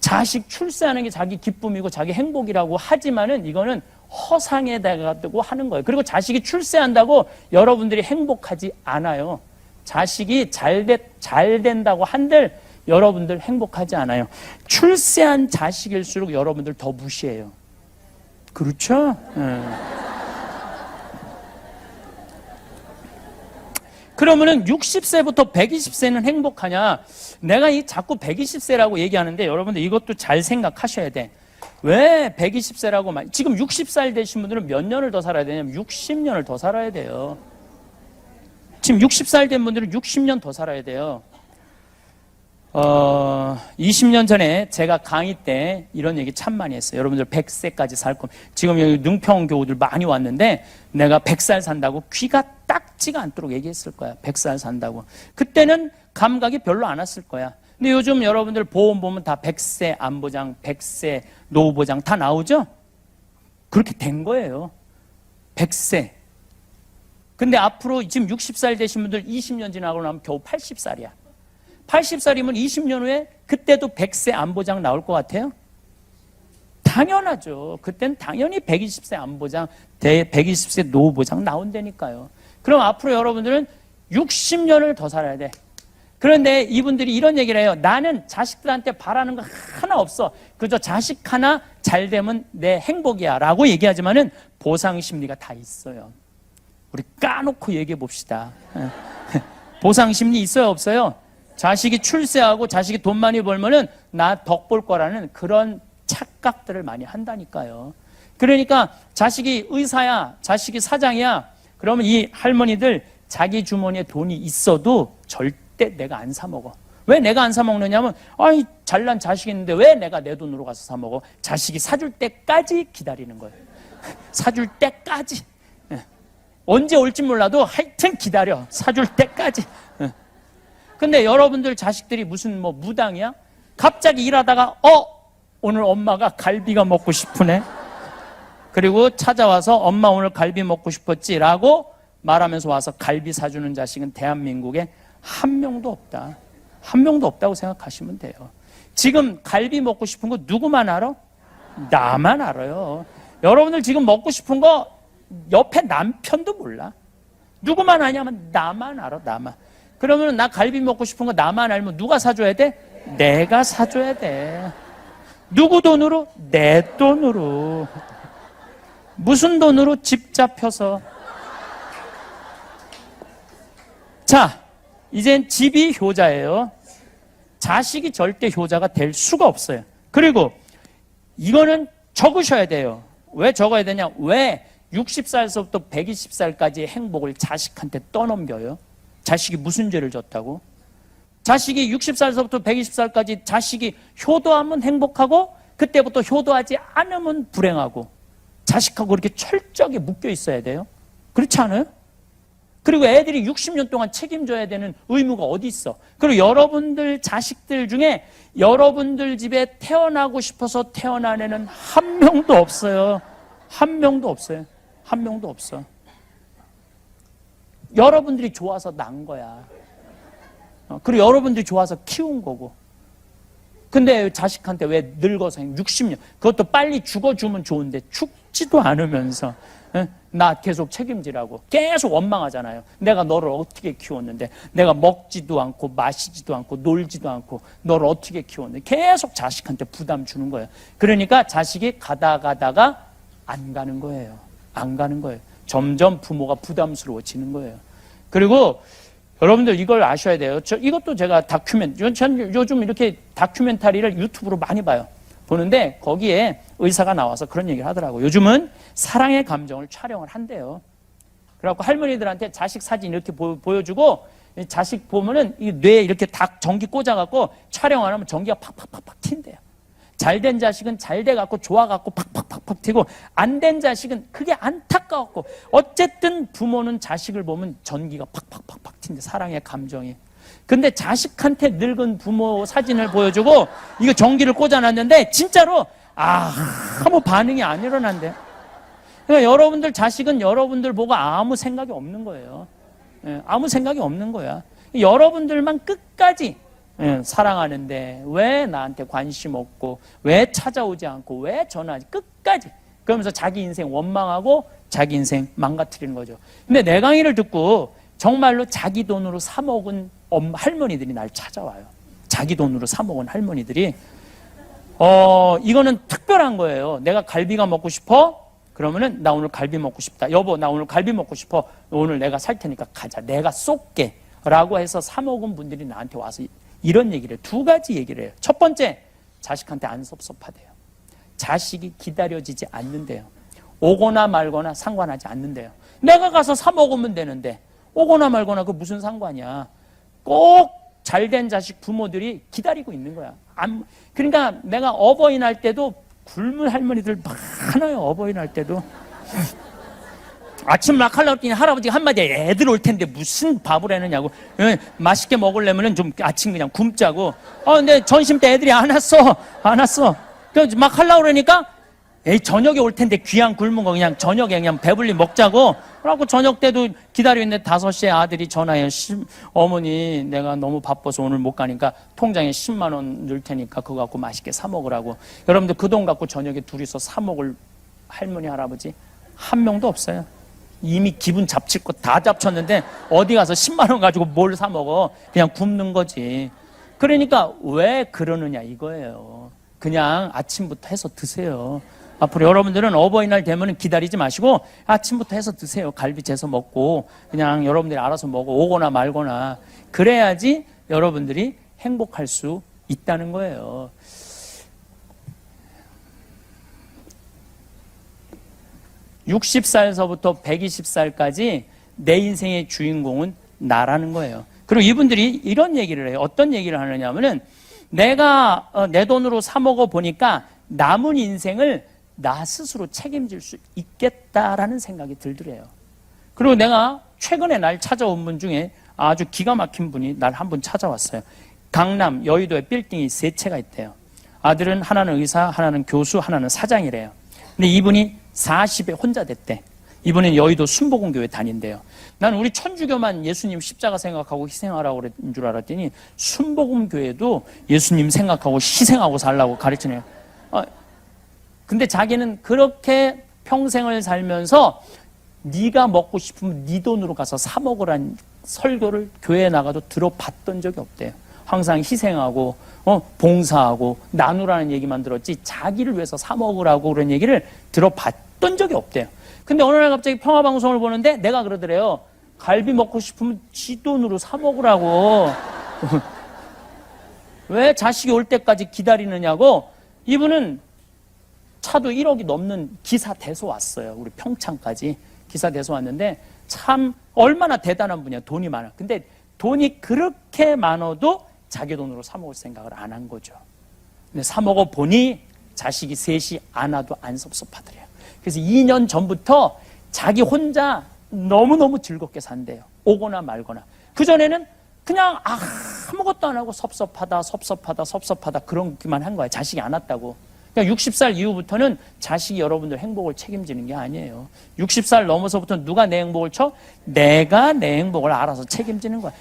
Speaker 1: 자식 출세하는 게 자기 기쁨이고 자기 행복이라고 하지만은 이거는 허상에다가 하는 거예요. 그리고 자식이 출세한다고 여러분들이 행복하지 않아요. 자식이 잘 된다고 한들 여러분들 행복하지 않아요. 출세한 자식일수록 여러분들 더 무시해요. 그렇죠? 그러면은 60세부터 120세는 행복하냐? 내가 자꾸 120세라고 얘기하는데 여러분들 이것도 잘 생각하셔야 돼. 왜 120세라고 지금 60살 되신 분들은 몇 년을 더 살아야 되냐면 60년을 더 살아야 돼요. 지금 60살 된 분들은 60년 더 살아야 돼요. 20년 전에 제가 강의 때 이런 얘기 참 많이 했어요. 여러분들 100세까지 살 겁니다. 지금 여기 능평 교우들 많이 왔는데 내가 100살 산다고 귀가 딱지가 않도록 얘기했을 거야. 100살 산다고. 그때는 감각이 별로 안 왔을 거야. 근데 요즘 여러분들 보험 보면 다 100세 안보장, 100세 노후보장 다 나오죠? 그렇게 된 거예요. 100세. 근데 앞으로 지금 60살 되신 분들 20년 지나고 나면 겨우 80살이야. 80살이면 20년 후에 그때도 100세 안보장 나올 것 같아요? 당연하죠. 그때는 당연히 120세 안보장, 120세 노후보장 나온다니까요. 그럼 앞으로 여러분들은 60년을 더 살아야 돼. 그런데 이분들이 이런 얘기를 해요. 나는 자식들한테 바라는 거 하나 없어. 그저 자식 하나 잘 되면 내 행복이야 라고 얘기하지만은 보상 심리가 다 있어요. 우리 까놓고 얘기해 봅시다. 보상 심리 있어요 없어요? 자식이 출세하고 자식이 돈 많이 벌면은 나 덕 볼 거라는 그런 착각들을 많이 한다니까요. 그러니까 자식이 의사야, 자식이 사장이야. 그러면 이 할머니들 자기 주머니에 돈이 있어도 절대 내가 안 사 먹어. 왜 내가 안 사 먹느냐면, 아이, 잘난 자식이 있는데 왜 내가 내 돈으로 가서 사 먹어? 자식이 사줄 때까지 기다리는 거예요. 사줄 때까지. 언제 올지 몰라도 하여튼 기다려. 사줄 때까지. 근데 여러분들 자식들이 무슨 뭐 무당이야? 갑자기 일하다가 오늘 엄마가 갈비가 먹고 싶으네. 그리고 찾아와서 엄마 오늘 갈비 먹고 싶었지 라고 말하면서 와서 갈비 사주는 자식은 대한민국에 한 명도 없다. 한 명도 없다고 생각하시면 돼요. 지금 갈비 먹고 싶은 거 누구만 알아? 나만 알아요. 여러분들 지금 먹고 싶은 거 옆에 남편도 몰라. 누구만 아냐면 나만 알아. 나만. 그러면 나 갈비 먹고 싶은 거 나만 알면 누가 사줘야 돼? 내가 사줘야 돼. 누구 돈으로? 내 돈으로. 무슨 돈으로? 집 잡혀서. 자, 이젠 집이 효자예요. 자식이 절대 효자가 될 수가 없어요. 그리고 이거는 적으셔야 돼요. 왜 적어야 되냐? 왜 60살서부터 120살까지의 행복을 자식한테 떠넘겨요? 자식이 무슨 죄를 졌다고? 자식이 60살서부터 120살까지 자식이 효도하면 행복하고 그때부터 효도하지 않으면 불행하고 자식하고 그렇게 철저하게 묶여 있어야 돼요? 그렇지 않아요? 그리고 애들이 60년 동안 책임져야 되는 의무가 어디 있어? 그리고 여러분들 자식들 중에 여러분들 집에 태어나고 싶어서 태어난 애는 한 명도 없어요. 한 명도 없어요. 한 명도 없어. 여러분들이 좋아서 난 거야. 그리고 여러분들이 좋아서 키운 거고. 근데 자식한테 왜 늙어서 60년, 그것도 빨리 죽어주면 좋은데 죽지도 않으면서 나 계속 책임지라고 계속 원망하잖아요. 내가 너를 어떻게 키웠는데, 내가 먹지도 않고 마시지도 않고 놀지도 않고 너를 어떻게 키웠는데 계속 자식한테 부담 주는 거예요. 그러니까 자식이 가다가 안 가는 거예요. 안 가는 거예요. 점점 부모가 부담스러워지는 거예요. 그리고 여러분들 이걸 아셔야 돼요. 이것도 제가 전 요즘 이렇게 다큐멘터리를 유튜브로 많이 봐요. 보는데 거기에 의사가 나와서 그런 얘기를 하더라고요. 요즘은 사랑의 감정을 촬영을 한대요. 그래갖고 할머니들한테 자식 사진 이렇게 보여주고 자식 보면은 이 뇌에 이렇게 다 전기 꽂아갖고 촬영 안 하면 전기가 팍팍팍팍 튄대요. 잘된 자식은 잘 돼갖고 좋아갖고 팍팍팍팍 튀고 안 된 자식은 그게 안타까웠고 어쨌든 부모는 자식을 보면 전기가 팍팍팍팍 튄대. 사랑의 감정이. 근데 자식한테 늙은 부모 사진을 보여주고 이거 전기를 꽂아놨는데 진짜로 아무 반응이 안 일어난대. 그러니까 여러분들 자식은 여러분들 보고 아무 생각이 없는 거예요. 아무 생각이 없는 거야. 여러분들만 끝까지 사랑하는데 왜 나한테 관심 없고 왜 찾아오지 않고 왜 전화하지 끝까지 그러면서 자기 인생 원망하고 자기 인생 망가뜨리는 거죠. 근데 내 강의를 듣고 정말로 자기 돈으로 사 먹은 할머니들이 날 찾아와요. 자기 돈으로 사 먹은 할머니들이 이거는 특별한 거예요. 내가 갈비가 먹고 싶어? 그러면은 나 오늘 갈비 먹고 싶다. 여보 나 오늘 갈비 먹고 싶어. 오늘 내가 살 테니까 가자. 내가 쏠게 라고 해서 사 먹은 분들이 나한테 와서 이런 얘기를 해요. 두 가지 얘기를 해요. 첫 번째, 자식한테 안 섭섭하대요. 자식이 기다려지지 않는데요. 오거나 말거나 상관하지 않는데요. 내가 가서 사 먹으면 되는데 오거나 말거나 그 무슨 상관이야. 꼭 잘된 자식 부모들이 기다리고 있는 거야. 그러니까 내가 어버이날 때도 굶은 할머니들 많아요. 어버이날 때도. 아침 막 하려고 했더니 할아버지가 한마디 애들 올 텐데 무슨 밥을 해느냐고. 맛있게 먹으려면 좀 아침 그냥 굶자고. 근데 점심 때 애들이 안 왔어. 그래서 막 하려고 그러니까 저녁에 올 텐데 귀한 굶은 거 그냥 저녁에 그냥 배불리 먹자고. 그래갖고 저녁 때도 기다리고 있는데 5시에 아들이 전화해요. 어머니 내가 너무 바빠서 오늘 못 가니까 통장에 10만 원 넣을 테니까 그거 갖고 맛있게 사 먹으라고. 여러분들 그 돈 갖고 저녁에 둘이서 사 먹을 할머니 할아버지 한 명도 없어요. 이미 기분 잡칠 거 다 잡쳤는데 어디 가서 10만 원 가지고 뭘 사 먹어. 그냥 굶는 거지. 그러니까 왜 그러느냐 이거예요. 그냥 아침부터 해서 드세요. 앞으로 여러분들은 어버이날 되면 기다리지 마시고 아침부터 해서 드세요. 갈비 재서 먹고 그냥 여러분들이 알아서 먹어. 오거나 말거나. 그래야지 여러분들이 행복할 수 있다는 거예요. (60살서부터) (120살까지) 내 인생의 주인공은 나라는 거예요. 그리고 이분들이 이런 얘기를 해요. 어떤 얘기를 하느냐면은 내가 내 돈으로 사 먹어 보니까 남은 인생을 나 스스로 책임질 수 있겠다라는 생각이 들더래요. 그리고 내가 최근에 날 찾아온 분 중에 아주 기가 막힌 분이 날 한 분 찾아왔어요. 강남 여의도에 빌딩이 3채가 있대요. 아들은 하나는 의사, 하나는 교수, 하나는 사장이래요. 근데 이분이 40에 혼자 됐대. 이분은 여의도 순복음교회 다닌대요. 난 우리 천주교만 예수님 십자가 생각하고 희생하라고 그랬는 줄 알았더니 순복음교회도 예수님 생각하고 희생하고 살라고 가르치네요. 근데 자기는 그렇게 평생을 살면서 네가 먹고 싶으면 네 돈으로 가서 사 먹으란 설교를 교회에 나가도 들어봤던 적이 없대요. 항상 희생하고 봉사하고 나누라는 얘기만 들었지 자기를 위해서 사 먹으라고 그런 얘기를 들어봤던 적이 없대요. 근데 어느 날 갑자기 평화방송을 보는데 내가 그러더래요. 갈비 먹고 싶으면 지 돈으로 사 먹으라고. 왜 자식이 올 때까지 기다리느냐고. 이분은 차도 1억이 넘는 기사 대소 왔어요. 우리 평창까지 기사 대소 왔는데 참 얼마나 대단한 분이야. 돈이 많아. 근데 돈이 그렇게 많아도 자기 돈으로 사 먹을 생각을 안 한 거죠. 근데 사 먹어 보니 자식이 셋이 안 와도 안 섭섭하더래요. 그래서 2년 전부터 자기 혼자 너무너무 즐겁게 산대요. 오거나 말거나. 그전에는 그냥 아무것도 안 하고 섭섭하다 그런기만 한 거야. 자식이 안 왔다고. 그러니까 60살 이후부터는 자식이 여러분들 행복을 책임지는 게 아니에요. 60살 넘어서부터 누가 내 행복을 쳐? 내가 내 행복을 알아서 책임지는 거야.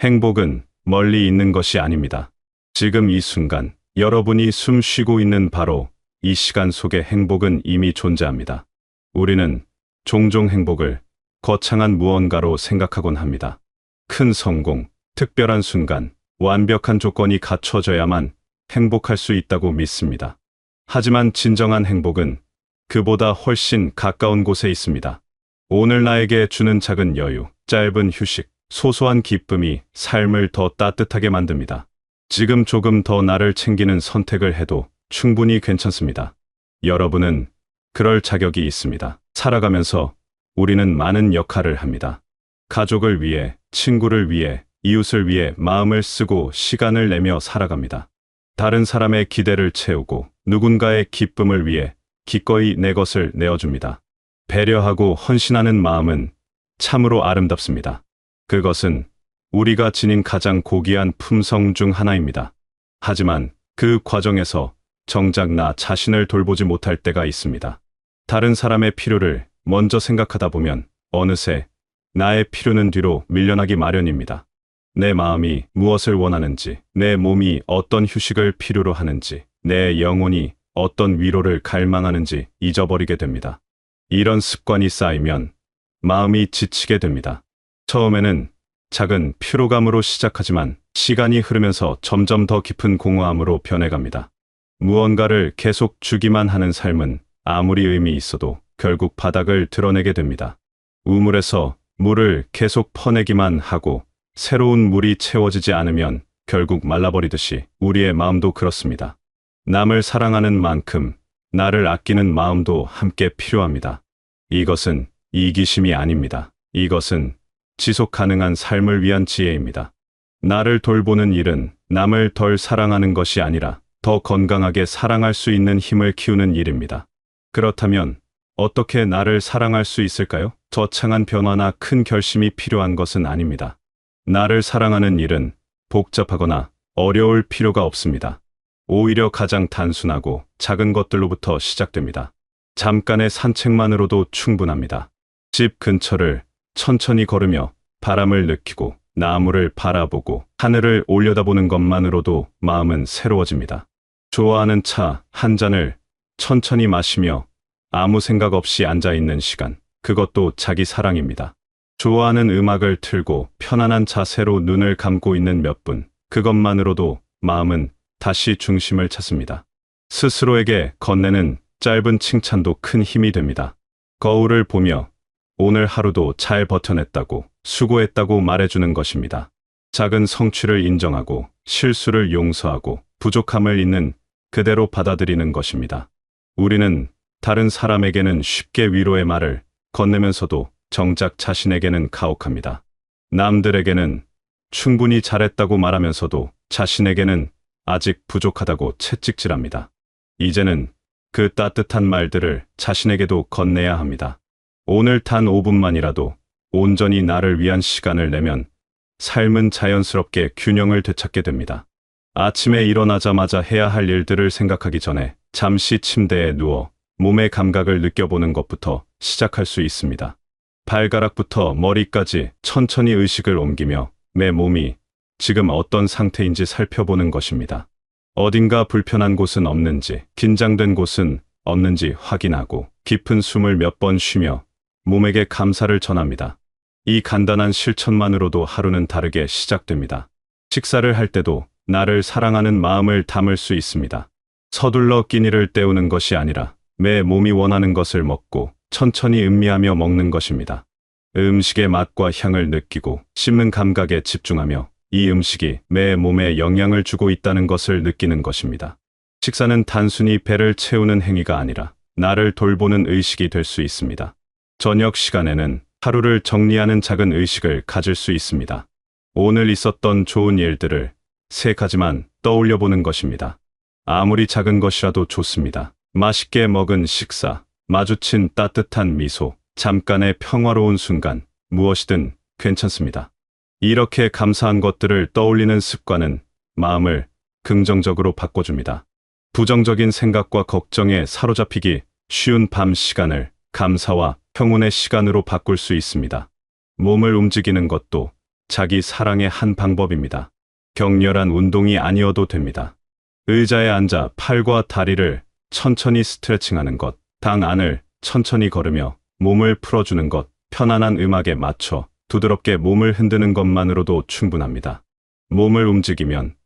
Speaker 2: 행복은 멀리 있는 것이 아닙니다. 지금 이 순간 여러분이 숨 쉬고 있는 바로 이 시간 속에 행복은 이미 존재합니다. 우리는 종종 행복을 거창한 무언가로 생각하곤 합니다. 큰 성공, 특별한 순간, 완벽한 조건이 갖춰져야만 행복할 수 있다고 믿습니다. 하지만 진정한 행복은 그보다 훨씬 가까운 곳에 있습니다. 오늘 나에게 주는 작은 여유, 짧은 휴식, 소소한 기쁨이 삶을 더 따뜻하게 만듭니다. 지금 조금 더 나를 챙기는 선택을 해도 충분히 괜찮습니다. 여러분은 그럴 자격이 있습니다. 살아가면서 우리는 많은 역할을 합니다. 가족을 위해, 친구를 위해, 이웃을 위해 마음을 쓰고 시간을 내며 살아갑니다. 다른 사람의 기대를 채우고 누군가의 기쁨을 위해 기꺼이 내 것을 내어줍니다. 배려하고 헌신하는 마음은 참으로 아름답습니다. 그것은 우리가 지닌 가장 고귀한 품성 중 하나입니다. 하지만 그 과정에서 정작 나 자신을 돌보지 못할 때가 있습니다. 다른 사람의 필요를 먼저 생각하다 보면 어느새 나의 필요는 뒤로 밀려나기 마련입니다. 내 마음이 무엇을 원하는지, 내 몸이 어떤 휴식을 필요로 하는지, 내 영혼이 어떤 위로를 갈망하는지 잊어버리게 됩니다. 이런 습관이 쌓이면 마음이 지치게 됩니다. 처음에는 작은 피로감으로 시작하지만 시간이 흐르면서 점점 더 깊은 공허함으로 변해갑니다. 무언가를 계속 주기만 하는 삶은 아무리 의미 있어도 결국 바닥을 드러내게 됩니다. 우물에서 물을 계속 퍼내기만 하고 새로운 물이 채워지지 않으면 결국 말라버리듯이 우리의 마음도 그렇습니다. 남을 사랑하는 만큼 나를 아끼는 마음도 함께 필요합니다. 이것은 이기심이 아닙니다. 이것은 지속 가능한 삶을 위한 지혜입니다. 나를 돌보는 일은 남을 덜 사랑하는 것이 아니라 더 건강하게 사랑할 수 있는 힘을 키우는 일입니다. 그렇다면 어떻게 나를 사랑할 수 있을까요? 거창한 변화나 큰 결심이 필요한 것은 아닙니다. 나를 사랑하는 일은 복잡하거나 어려울 필요가 없습니다. 오히려 가장 단순하고 작은 것들로부터 시작됩니다. 잠깐의 산책만으로도 충분합니다. 집 근처를 천천히 걸으며 바람을 느끼고 나무를 바라보고 하늘을 올려다보는 것만으로도 마음은 새로워집니다. 좋아하는 차 한 잔을 천천히 마시며 아무 생각 없이 앉아있는 시간, 그것도 자기 사랑입니다. 좋아하는 음악을 틀고 편안한 자세로 눈을 감고 있는 몇 분, 그것만으로도 마음은 다시 중심을 찾습니다. 스스로에게 건네는 짧은 칭찬도 큰 힘이 됩니다. 거울을 보며 오늘 하루도 잘 버텨냈다고, 수고했다고 말해주는 것입니다. 작은 성취를 인정하고 실수를 용서하고 부족함을 있는 그대로 받아들이는 것입니다. 우리는 다른 사람에게는 쉽게 위로의 말을 건네면서도 정작 자신에게는 가혹합니다. 남들에게는 충분히 잘했다고 말하면서도 자신에게는 아직 부족하다고 채찍질합니다. 이제는 그 따뜻한 말들을 자신에게도 건네야 합니다. 오늘 단 5분만이라도 온전히 나를 위한 시간을 내면 삶은 자연스럽게 균형을 되찾게 됩니다. 아침에 일어나자마자 해야 할 일들을 생각하기 전에 잠시 침대에 누워 몸의 감각을 느껴보는 것부터 시작할 수 있습니다. 발가락부터 머리까지 천천히 의식을 옮기며 내 몸이 지금 어떤 상태인지 살펴보는 것입니다. 어딘가 불편한 곳은 없는지, 긴장된 곳은 없는지 확인하고 깊은 숨을 몇 번 쉬며 몸에게 감사를 전합니다. 이 간단한 실천만으로도 하루는 다르게 시작됩니다. 식사를 할 때도 나를 사랑하는 마음을 담을 수 있습니다. 서둘러 끼니를 때우는 것이 아니라 내 몸이 원하는 것을 먹고 천천히 음미하며 먹는 것입니다. 음식의 맛과 향을 느끼고 씹는 감각에 집중하며 이 음식이 내 몸에 영향을 주고 있다는 것을 느끼는 것입니다. 식사는 단순히 배를 채우는 행위가 아니라 나를 돌보는 의식이 될 수 있습니다. 저녁 시간에는 하루를 정리하는 작은 의식을 가질 수 있습니다. 오늘 있었던 좋은 일들을 3가지만 떠올려 보는 것입니다. 아무리 작은 것이라도 좋습니다. 맛있게 먹은 식사, 마주친 따뜻한 미소, 잠깐의 평화로운 순간, 무엇이든 괜찮습니다. 이렇게 감사한 것들을 떠올리는 습관은 마음을 긍정적으로 바꿔줍니다. 부정적인 생각과 걱정에 사로잡히기 쉬운 밤 시간을 감사와 평온의 시간으로 바꿀 수 있습니다. 몸을 움직이는 것도 자기 사랑의 한 방법입니다. 격렬한 운동이 아니어도 됩니다. 의자에 앉아 팔과 다리를 천천히 스트레칭하는 것, 방 안을 천천히 걸으며 몸을 풀어주는 것, 편안한 음악에 맞춰 부드럽게 몸을 흔드는 것만으로도 충분합니다. 몸을 움직이면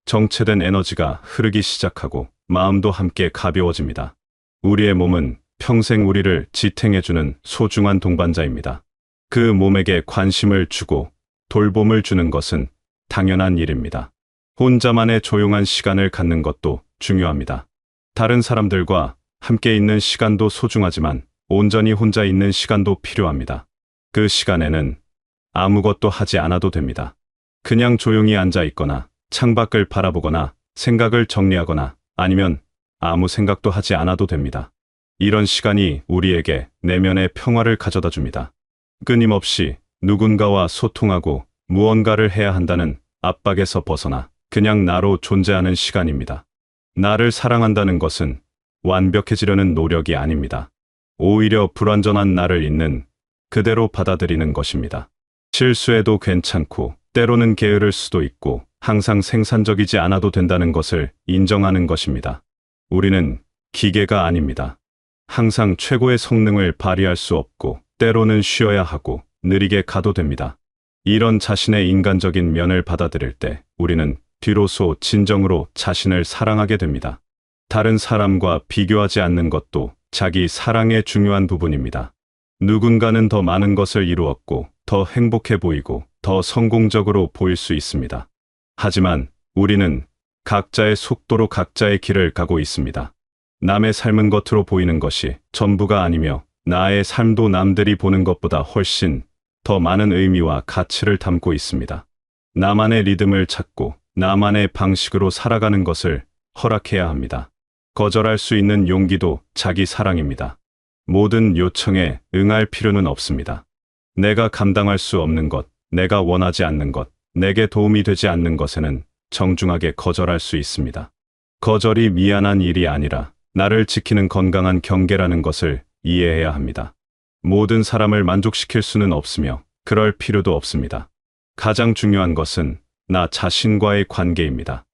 Speaker 2: 정체된 에너지가 흐르기 시작하고 마음도 함께 가벼워집니다. 우리의 몸은 평생 우리를 지탱해주는 소중한 동반자입니다. 그 몸에게 관심을 주고 돌봄을 주는 것은 당연한 일입니다. 혼자만의 조용한 시간을 갖는 것도 중요합니다. 다른 사람들과 함께 있는 시간도 소중하지만 온전히 혼자 있는 시간도 필요합니다. 그 시간에는 아무것도 하지 않아도 됩니다. 그냥 조용히 앉아 있거나 창밖을 바라보거나 생각을 정리하거나 아니면 아무 생각도 하지 않아도 됩니다. 이런 시간이 우리에게 내면의 평화를 가져다 줍니다. 끊임없이 누군가와 소통하고 무언가를 해야 한다는 압박에서 벗어나 그냥 나로 존재하는 시간입니다. 나를 사랑한다는 것은 완벽해지려는 노력이 아닙니다. 오히려 불완전한 나를 있는 그대로 받아들이는 것입니다. 실수해도 괜찮고 때로는 게으를 수도 있고 항상 생산적이지 않아도 된다는 것을 인정하는 것입니다. 우리는 기계가 아닙니다. 항상 최고의 성능을 발휘할 수 없고 때로는 쉬어야 하고 느리게 가도 됩니다. 이런 자신의 인간적인 면을 받아들일 때 우리는 비로소 진정으로 자신을 사랑하게 됩니다. 다른 사람과 비교하지 않는 것도 자기 사랑의 중요한 부분입니다. 누군가는 더 많은 것을 이루었고 더 행복해 보이고 더 성공적으로 보일 수 있습니다. 하지만 우리는 각자의 속도로 각자의 길을 가고 있습니다. 남의 삶은 겉으로 보이는 것이 전부가 아니며 나의 삶도 남들이 보는 것보다 훨씬 더 많은 의미와 가치를 담고 있습니다. 나만의 리듬을 찾고 나만의 방식으로 살아가는 것을 허락해야 합니다. 거절할 수 있는 용기도 자기 사랑입니다. 모든 요청에 응할 필요는 없습니다. 내가 감당할 수 없는 것, 내가 원하지 않는 것, 내게 도움이 되지 않는 것에는 정중하게 거절할 수 있습니다. 거절이 미안한 일이 아니라 나를 지키는 건강한 경계라는 것을 이해해야 합니다. 모든 사람을 만족시킬 수는 없으며 그럴 필요도 없습니다. 가장 중요한 것은 나 자신과의 관계입니다.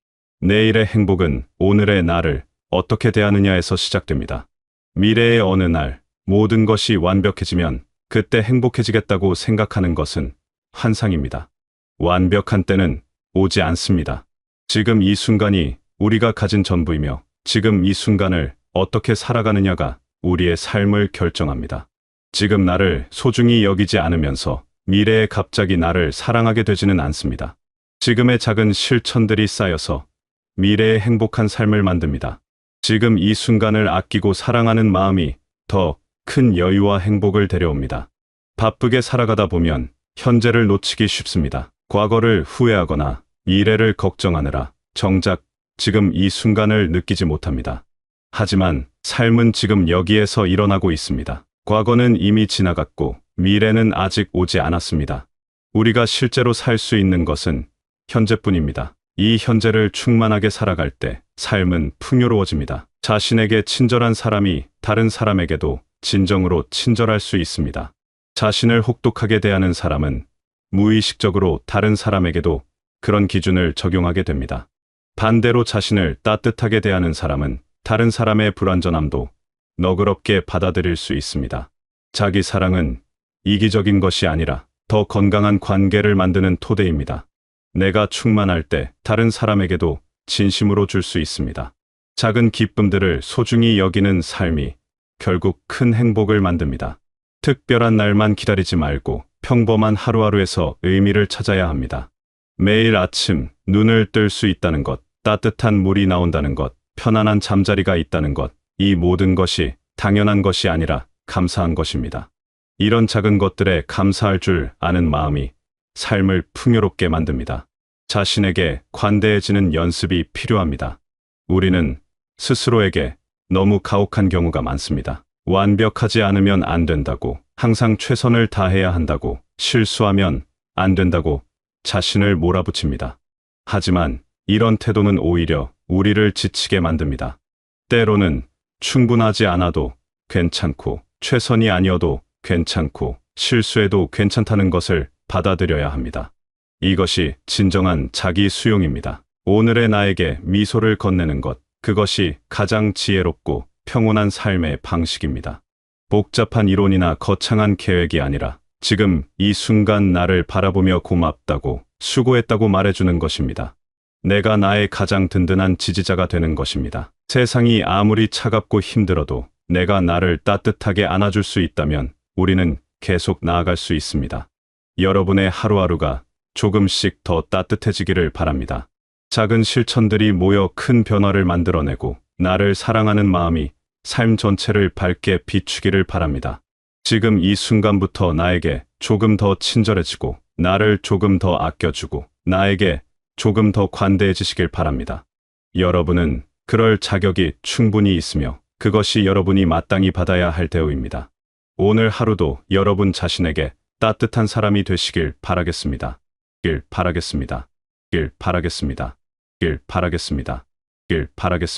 Speaker 2: 내일의 행복은 오늘의 나를 어떻게 대하느냐에서 시작됩니다. 미래의 어느 날 모든 것이 완벽해지면 그때 행복해지겠다고 생각하는 것은 환상입니다. 완벽한 때는 오지 않습니다. 지금 이 순간이 우리가 가진 전부이며 지금 이 순간을 어떻게 살아가느냐가 우리의 삶을 결정합니다. 지금 나를 소중히 여기지 않으면서 미래에 갑자기 나를 사랑하게 되지는 않습니다. 지금의 작은 실천들이 쌓여서 미래의 행복한 삶을 만듭니다. 지금 이 순간을 아끼고 사랑하는 마음이 더 큰 여유와 행복을 데려옵니다. 바쁘게 살아가다 보면 현재를 놓치기 쉽습니다. 과거를 후회하거나 미래를 걱정하느라 정작 지금 이 순간을 느끼지 못합니다. 하지만 삶은 지금 여기에서 일어나고 있습니다. 과거는 이미 지나갔고 미래는 아직 오지 않았습니다. 우리가 실제로 살 수 있는 것은 현재뿐입니다. 이 현재를 충만하게 살아갈 때 삶은 풍요로워집니다. 자신에게 친절한 사람이 다른 사람에게도 진정으로 친절할 수 있습니다. 자신을 혹독하게 대하는 사람은 무의식적으로 다른 사람에게도 그런 기준을 적용하게 됩니다. 반대로 자신을 따뜻하게 대하는 사람은 다른 사람의 불완전함도 너그럽게 받아들일 수 있습니다. 자기 사랑은 이기적인 것이 아니라 더 건강한 관계를 만드는 토대입니다. 내가 충만할 때 다른 사람에게도 진심으로 줄 수 있습니다. 작은 기쁨들을 소중히 여기는 삶이 결국 큰 행복을 만듭니다. 특별한 날만 기다리지 말고 평범한 하루하루에서 의미를 찾아야 합니다. 매일 아침 눈을 뜰 수 있다는 것, 따뜻한 물이 나온다는 것, 편안한 잠자리가 있다는 것, 이 모든 것이 당연한 것이 아니라 감사한 것입니다. 이런 작은 것들에 감사할 줄 아는 마음이 삶을 풍요롭게 만듭니다. 자신에게 관대해지는 연습이 필요합니다. 우리는 스스로에게 너무 가혹한 경우가 많습니다. 완벽하지 않으면 안 된다고, 항상 최선을 다해야 한다고, 실수하면 안 된다고 자신을 몰아붙입니다. 하지만 이런 태도는 오히려 우리를 지치게 만듭니다. 때로는 충분하지 않아도 괜찮고, 최선이 아니어도 괜찮고, 실수해도 괜찮다는 것을 받아들여야 합니다. 이것이 진정한 자기 수용입니다. 오늘의 나에게 미소를 건네는 것, 그것이 가장 지혜롭고 평온한 삶의 방식입니다. 복잡한 이론이나 거창한 계획이 아니라 지금 이 순간 나를 바라보며 고맙다고, 수고했다고 말해주는 것입니다. 내가 나의 가장 든든한 지지자가 되는 것입니다. 세상이 아무리 차갑고 힘들어도 내가 나를 따뜻하게 안아줄 수 있다면 우리는 계속 나아갈 수 있습니다. 여러분의 하루하루가 조금씩 더 따뜻해지기를 바랍니다. 작은 실천들이 모여 큰 변화를 만들어내고 나를 사랑하는 마음이 삶 전체를 밝게 비추기를 바랍니다. 지금 이 순간부터 나에게 조금 더 친절해지고 나를 조금 더 아껴주고 나에게 조금 더 관대해지시길 바랍니다. 여러분은 그럴 자격이 충분히 있으며 그것이 여러분이 마땅히 받아야 할 대우입니다. 오늘 하루도 여러분 자신에게 따뜻한 사람이 되시길 바라겠습니다. 길 바라겠습니다. 길 바라겠습니다. 길 바라겠습니다. 길 바라겠습니다.